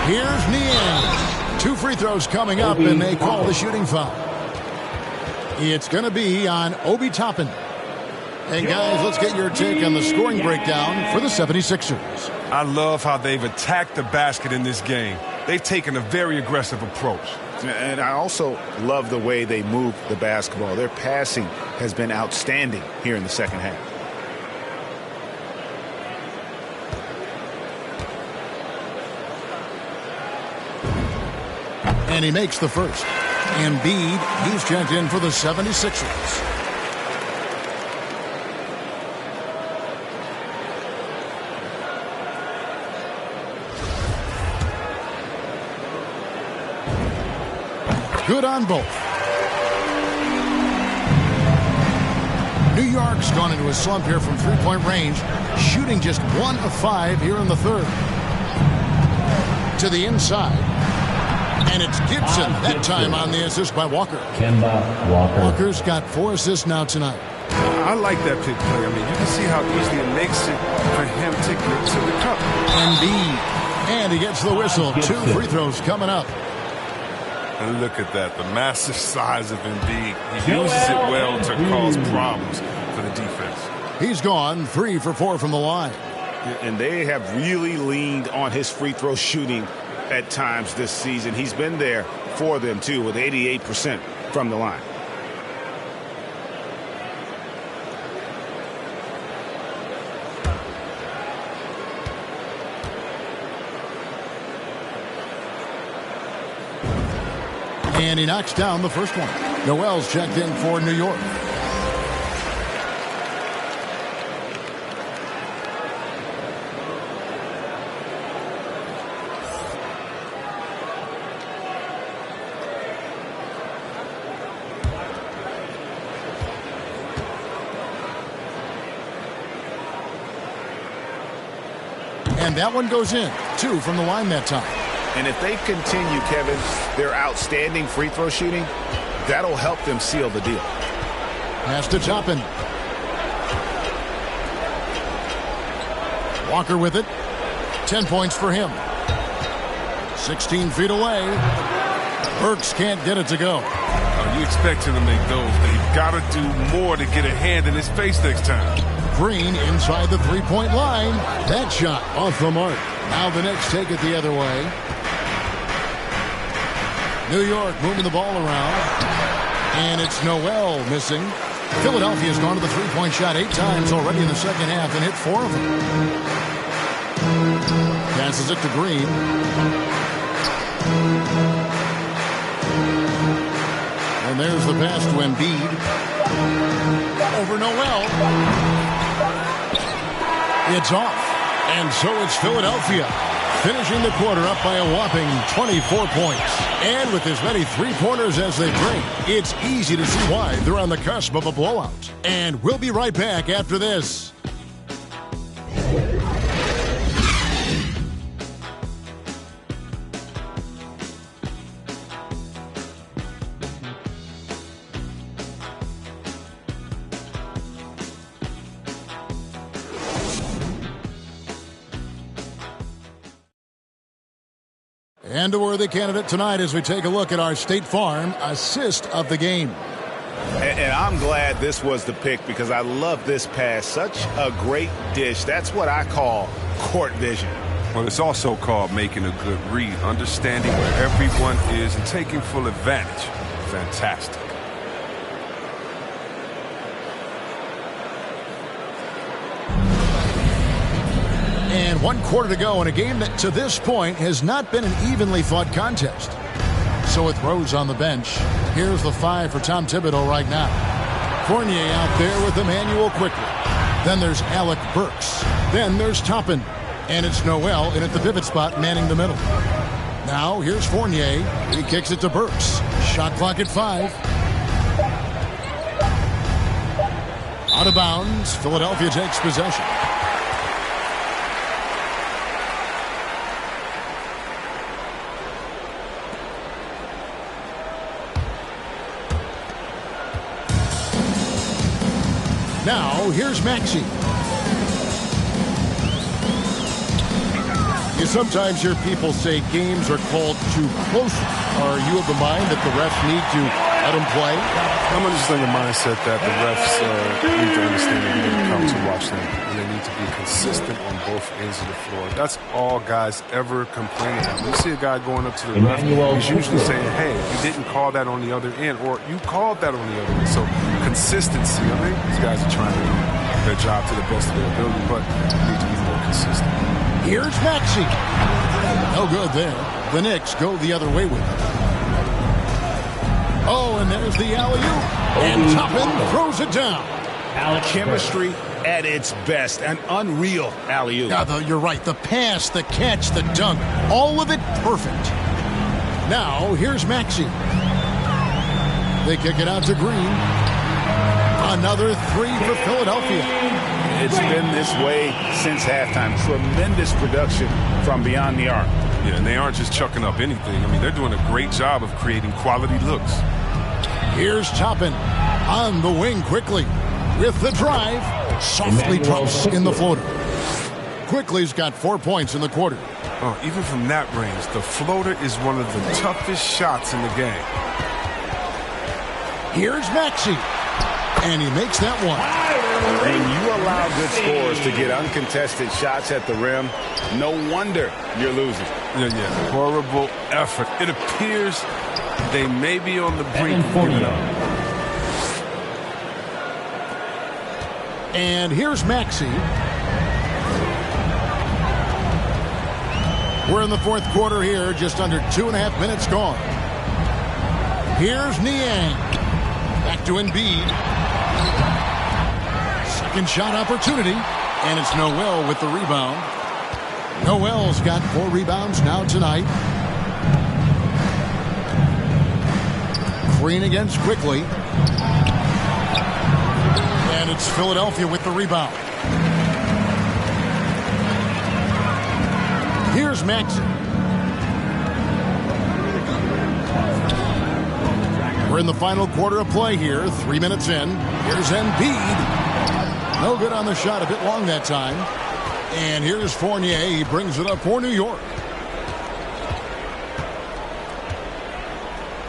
Here's Niang. 2 free throws coming up, and they call the shooting foul. It's going to be on Obi Toppin. And guys, let's get your take on the scoring breakdown for the 76ers. I love how they've attacked the basket in this game. They've taken a very aggressive approach. And I also love the way they move the basketball. Their passing has been outstanding here in the second half. And he makes the first. Embiid, he's checked in for the 76ers. Good on both. New York's gone into a slump here from three-point range, shooting just 1 of 5 here in the third. To the inside. And it's Gibson, that time on the assist by Walker. Kemba Walker. Walker's got 4 assists now tonight. I like that pick play. I mean, you can see how easily it makes it for him to get to the cup. Embiid. And he gets the whistle. 2 free throws coming up. And look at that, the massive size of Embiid. He uses it well to cause problems for the defense. He's gone 3 for 4 from the line. And they have really leaned on his free throw shooting at times this season. He's been there for them, too, with 88% from the line. And he knocks down the first one. Noel's checked in for New York. And that one goes in. 2 from the line that time. And if they continue, Kevin, their outstanding free throw shooting, that'll help them seal the deal. Pass to Toppin. Walker with it. 10 points for him. 16 feet away. Burks can't get it to go. You expect him to make those, but he's got to do more to get a hand in his face next time. Green inside the three-point line. That shot off the mark. Now the Knicks take it the other way. New York moving the ball around. And it's Noel missing. Philadelphia has gone to the three-point shot 8 times already in the second half and hit 4 of them. Passes it to Green. And there's the pass to Embiid. Over Noel. It's off. And so it's Philadelphia finishing the quarter up by a whopping 24 points. And with as many three-pointers as they bring, it's easy to see why they're on the cusp of a blowout. And we'll be right back after this. And a worthy candidate tonight as we take a look at our State Farm assist of the game. And I'm glad this was the pick because I love this pass. Such a great dish. That's what I call court vision. Well, it's also called making a good read, understanding where everyone is and taking full advantage. Fantastic. And 1 quarter to go in a game that to this point has not been an evenly fought contest. So with Rose on the bench, here's the 5 for Tom Thibodeau right now. Fournier out there with Emmanuel quickly. Then there's Alec Burks. Then there's Toppin. And it's Noel in at the pivot spot manning the middle. Now here's Fournier. He kicks it to Burks. Shot clock at 5. Out of bounds. Philadelphia takes possession. Now, here's Maxey. You sometimes hear people say games are called too close. Are you of the mind that the refs need to let them play? I'm understanding the mindset that the refs need to understand that we didn't come to watch them, and they need to be consistent on both ends of the floor. That's all guys ever complain about. When you see a guy going up to the ref, he's usually saying, hey, you didn't call that on the other end, or you called that on the other end. So consistency, I think these guys are trying to do their job to the best of their ability, but they need to be more consistent. Here's Maxey. No good there. The Knicks go the other way with it. Oh, and there's the alley-oop. And Toppin throws it down. Chemistry at its best. An unreal alley-oop. Yeah, you're right. The pass, the catch, the dunk. All of it perfect. Now, here's Maxey. They kick it out to Green. Another 3 for Philadelphia. It's been this way since halftime. Tremendous production from beyond the arc. Yeah, and they aren't just chucking up anything. I mean, they're doing a great job of creating quality looks. Here's Toppin on the wing quickly with the drive. Softly drops in the floater. Quickly's got 4 points in the quarter. Oh, even from that range, the floater is one of the toughest shots in the game. Here's Maxey. And he makes that one. When you allow good scorers to get uncontested shots at the rim, no wonder you're losing. Yeah. Horrible effort. It appears they may be on the brink of giving up. And here's Maxey. We're in the fourth quarter here, just under 2.5 minutes gone. Here's Niang. Back to Embiid. Second shot opportunity, and it's Noel with the rebound. Noel's got 4 rebounds now tonight. Green against Quickly. And it's Philadelphia with the rebound. Here's Maxey. We're in the final quarter of play here, 3 minutes in. Here's Embiid. No good on the shot, a bit long that time. And here's Fournier. He brings it up for New York.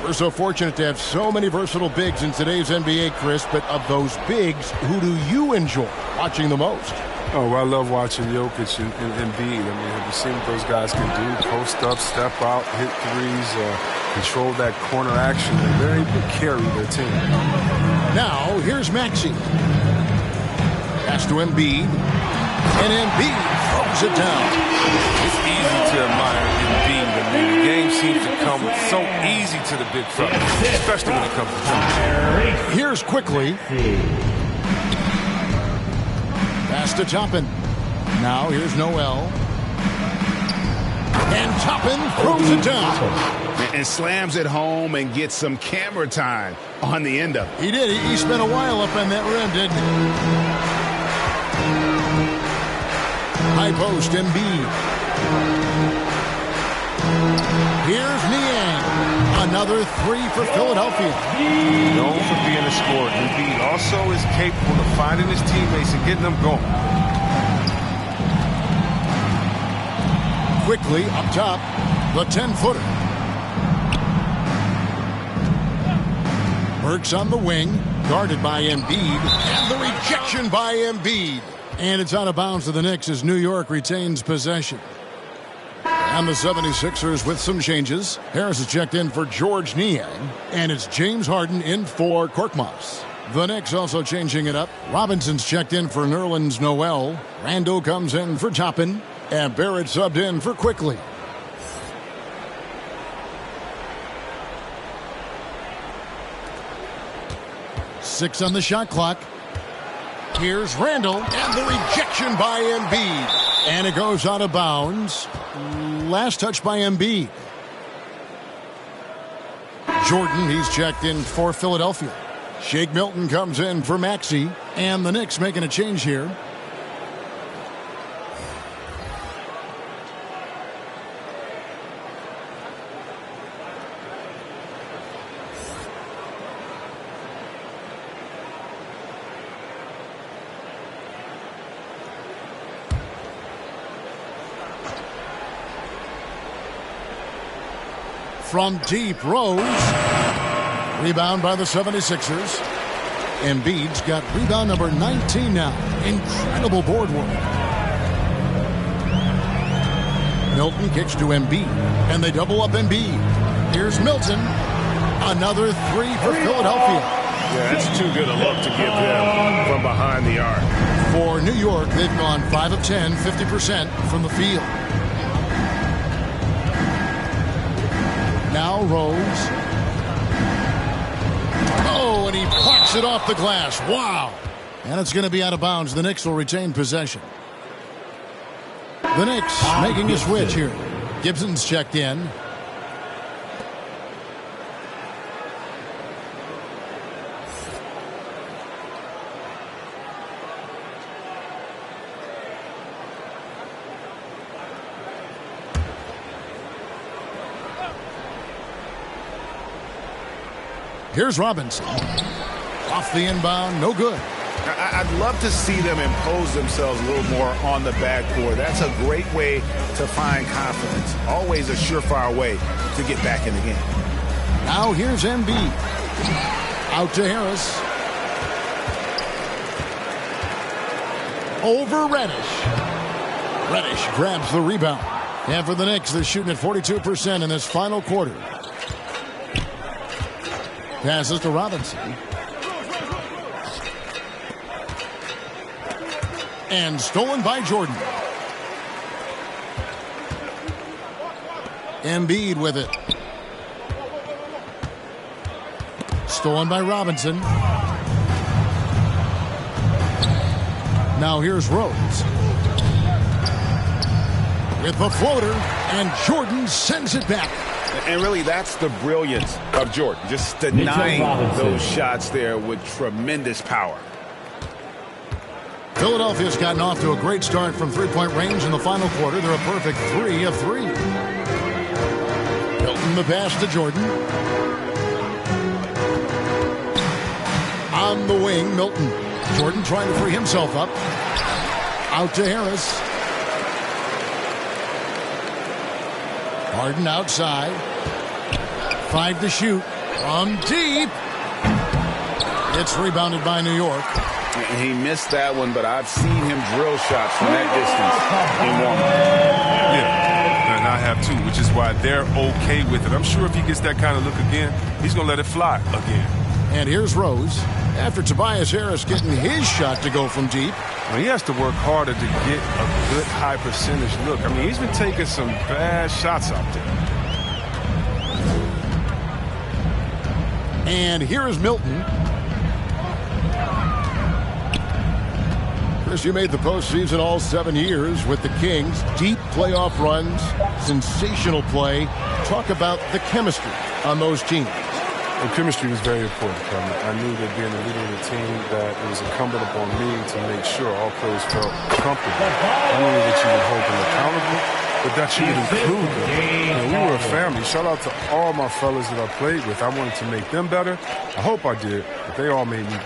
We're so fortunate to have so many versatile bigs in today's NBA, Chris. But of those bigs, who do you enjoy watching the most? Oh, well, I love watching Jokic and Embiid. I mean, have you seen what those guys can do? Post up, step out, hit threes, control that corner action. They're able to carry their team. Now, here's Maxey. Pass to Embiid. And Embiid throws it down. It's easy to admire Embiid. I mean, the game seems to come so easy to the big fella, especially when it comes to jumping. Here's Quickly. Pass to Toppin. Now here's Noel. And Toppin throws it down. And slams it home and gets some camera time on the end of it. He did. He spent a while up on that rim, didn't he? High post, Embiid. Here's Niang. Another three for Philadelphia. Known for being a scorer, Embiid also is capable of finding his teammates and getting them going. Quickly up top, the 10-footer. Burks on the wing, guarded by Embiid, and the rejection by Embiid. And it's out of bounds to the Knicks as New York retains possession. And the 76ers with some changes. Harris is checked in for George Niang, and it's James Harden in for Korkmaz. The Knicks also changing it up. Robinson's checked in for Nerlens Noel. Randall comes in for Toppin, and Barrett subbed in for Quickly. Six on the shot clock. Here's Randall, and the rejection by Embiid. And it goes out of bounds. Last touch by Embiid. Jordan, he's checked in for Philadelphia. Shake Milton comes in for Maxey. And the Knicks making a change here. From deep, Rose. Rebound by the 76ers. Embiid's got rebound number 19 now. Incredible board work. Milton kicks to Embiid, and they double up Embiid. Here's Milton. Another three for Philadelphia. Yeah, that's too good a look to give them from behind the arc. For New York, they've gone 5 of 10, 50% from the field. Now Rose. Oh, and he plucks it off the glass. Wow. And it's going to be out of bounds. The Knicks will retain possession. The Knicks making a switch here. Gibson's checked in. Here's Robinson. Off the inbound, no good. I'd love to see them impose themselves a little more on the backcourt. That's a great way to find confidence. Always a surefire way to get back in the game. Now here's Embiid. Out to Harris. Over Reddish. Reddish grabs the rebound. And for the Knicks, they're shooting at 42% in this final quarter. Passes to Robinson. And stolen by Jordan. Embiid with it. Stolen by Robinson. Now here's Rose. With the floater, and Jordan sends it back. And really, that's the brilliance of Jordan. Just denying those shots there with tremendous power. Philadelphia's gotten off to a great start from three-point range in the final quarter. They're a perfect 3 of 3. Milton the pass to Jordan. On the wing, Milton. Jordan trying to free himself up. Out to Harris. Harden outside. 5 to shoot. From deep. It's rebounded by New York. He missed that one, but I've seen him drill shots from that distance in warm-up. Yeah, and I have too, which is why they're okay with it. I'm sure if he gets that kind of look again, he's going to let it fly again. And here's Rose. After Tobias Harris getting his shot to go from deep. Well, he has to work harder to get a good high percentage look. I mean, he's been taking some bad shots out there. And here is Milton. Chris, you made the postseason all 7 years with the Kings. Deep playoff runs, sensational play. Talk about the chemistry on those teams. The chemistry was very important for me. I knew that being the leader of the team, that it was incumbent upon me to make sure all players felt comfortable. Not only that you would hold them accountable, but that you would include them. You know, we were a family. Shout out to all my fellas that I played with. I wanted to make them better. I hope I did, but they all made me better.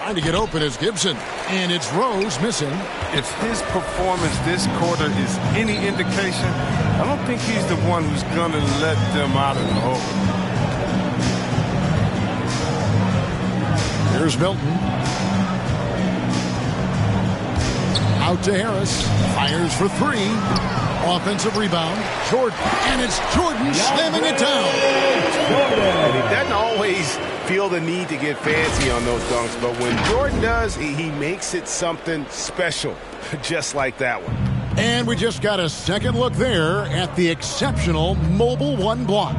Trying to get open is Gibson, and it's Rose missing. If his performance this quarter is any indication, I don't think he's the one who's going to let them out of the hole. Here's Milton. Out to Harris. Fires for 3. Offensive rebound. Jordan. And it's Jordan slamming it down. And he doesn't always feel the need to get fancy on those dunks, but when Jordan does, he makes it something special, just like that one. And we just got a second look there at the exceptional Mobile One block.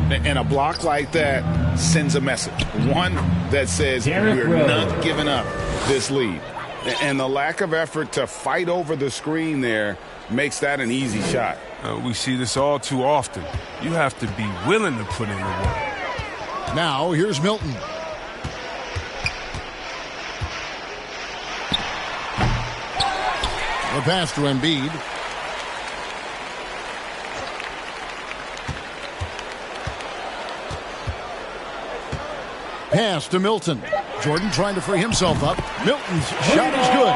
And a block like that sends a message. One that says we're not giving up this lead. And the lack of effort to fight over the screen there makes that an easy shot. We see this all too often. You have to be willing to put in the work. Now, here's Milton. The pass to Embiid. Pass to Milton. Jordan trying to free himself up. Milton's shot is good.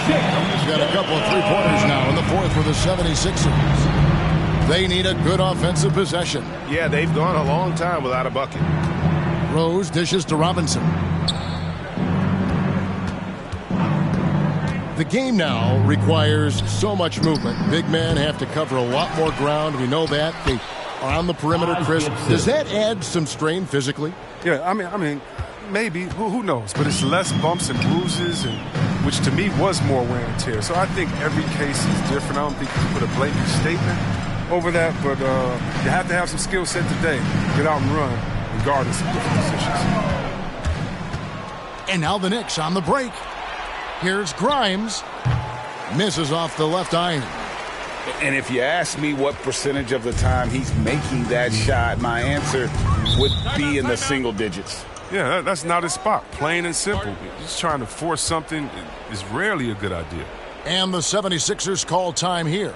He's got a couple of three-pointers now in the fourth for the 76ers. They need a good offensive possession. Yeah, they've gone a long time without a bucket. Rose dishes to Robinson. The game now requires so much movement. Big men have to cover a lot more ground. We know that. They are on the perimeter, Chris. Does that add some strain physically? Yeah, I mean, maybe. Who knows? But it's less bumps and bruises, and which to me was more wear and tear. So I think every case is different. I don't think you can put a blatant statement over that, but you have to have some skill set today. Get out and run and guard in some different positions. And now the Knicks on the break. Here's Grimes. Misses off the left iron. And if you ask me what percentage of the time he's making that shot, my answer would be in the single digits. Yeah, that's not his spot. Plain and simple. Just trying to force something is rarely a good idea. And the 76ers call time here.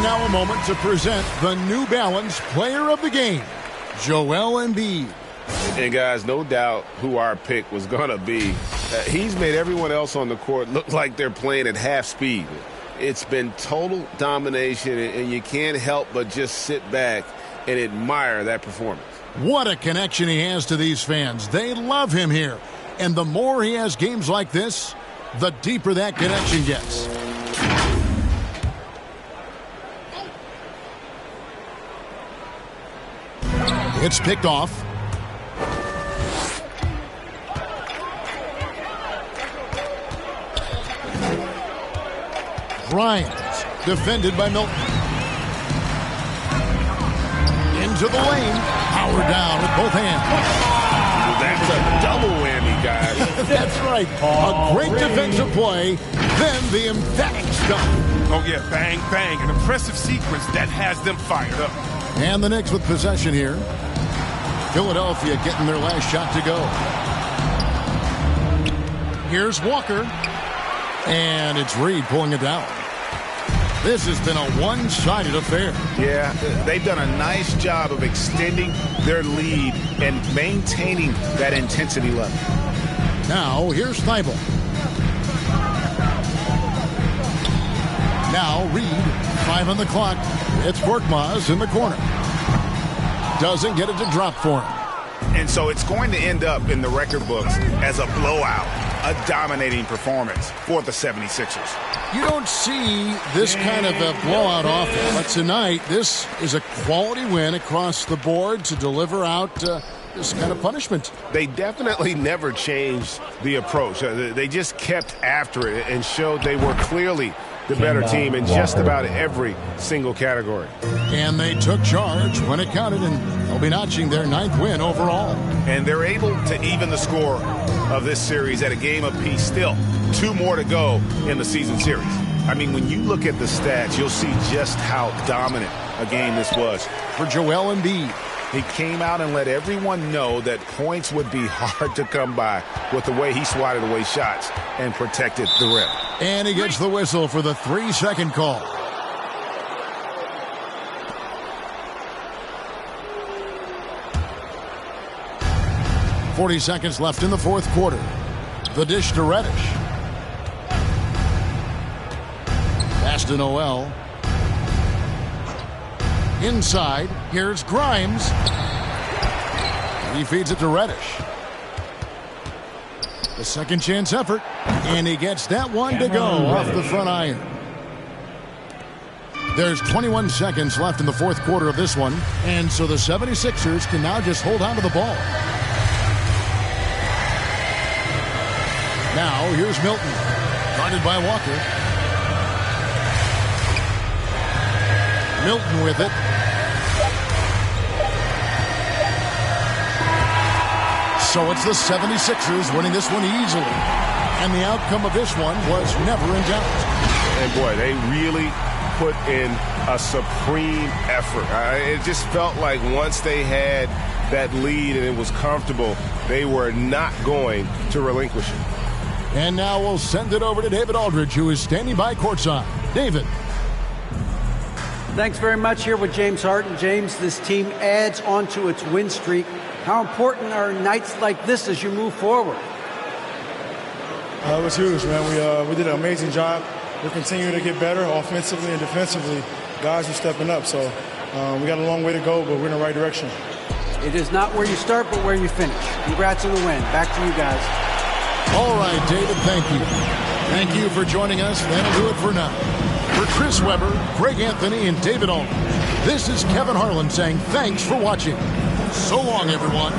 Now a moment to present the New Balance Player of the Game, Joel Embiid. And guys, no doubt who our pick was going to be. He's made everyone else on the court look like they're playing at half speed. It's been total domination, and you can't help but just sit back and admire that performance. What a connection he has to these fans. They love him here. And the more he has games like this, the deeper that connection gets. It's picked off. Grimes, defended by Milton. Into the lane. Power down with both hands. That's a double whammy, guys. That's right. A great defensive play, then the emphatic stop. Oh, yeah, bang, bang. An impressive sequence that has them fired up. And the Knicks with possession here. Philadelphia getting their last shot to go. Here's Walker. And it's Reed pulling it down. This has been a one-sided affair. Yeah, they've done a nice job of extending their lead and maintaining that intensity level. Now, here's Thibault. Now, Reed, 5 on the clock. It's Korkmaz in the corner. Doesn't get it to drop for him. And so it's going to end up in the record books as a blowout, a dominating performance for the 76ers. You don't see this kind of a blowout often, but tonight this is a quality win across the board to deliver out this kind of punishment. They definitely never changed the approach. They just kept after it and showed they were clearly the better team in just about every single category. And they took charge when it counted, and they'll be notching their 9th win overall. And they're able to even the score of this series at a game apiece still. 2 more to go in the season series. I mean, when you look at the stats, you'll see just how dominant a game this was. For Joel Embiid, he came out and let everyone know that points would be hard to come by with the way he swatted away shots and protected the rim. And he gets the whistle for the 3-second call. .40 left in the 4th quarter. The dish to Reddish. Pass to Noel. Inside, here's Grimes. He feeds it to Reddish. The second chance effort, and he gets that one to go off the front iron. There's 21 seconds left in the 4th quarter of this one, and so the 76ers can now just hold on to the ball. Now, here's Milton, guarded by Walker. Milton with it. So it's the 76ers winning this one easily. And the outcome of this one was never in doubt. And boy, they really put in a supreme effort. It just felt like once they had that lead and it was comfortable, they were not going to relinquish it. And now we'll send it over to David Aldridge, who is standing by courtside. David. Thanks very much. Here with James Harden. James, this team adds on to its win streak. How important are nights like this as you move forward? It was huge, man. We did an amazing job. We're continuing to get better offensively and defensively. Guys are stepping up, so we got a long way to go, but we're in the right direction. It is not where you start, but where you finish. Congrats on the win. Back to you guys. All right, David, thank you. Thank you for joining us. That'll do it for now. For Chris Webber, Greg Anthony, and David Aldridge, this is Kevin Harlan saying thanks for watching. So long, everyone.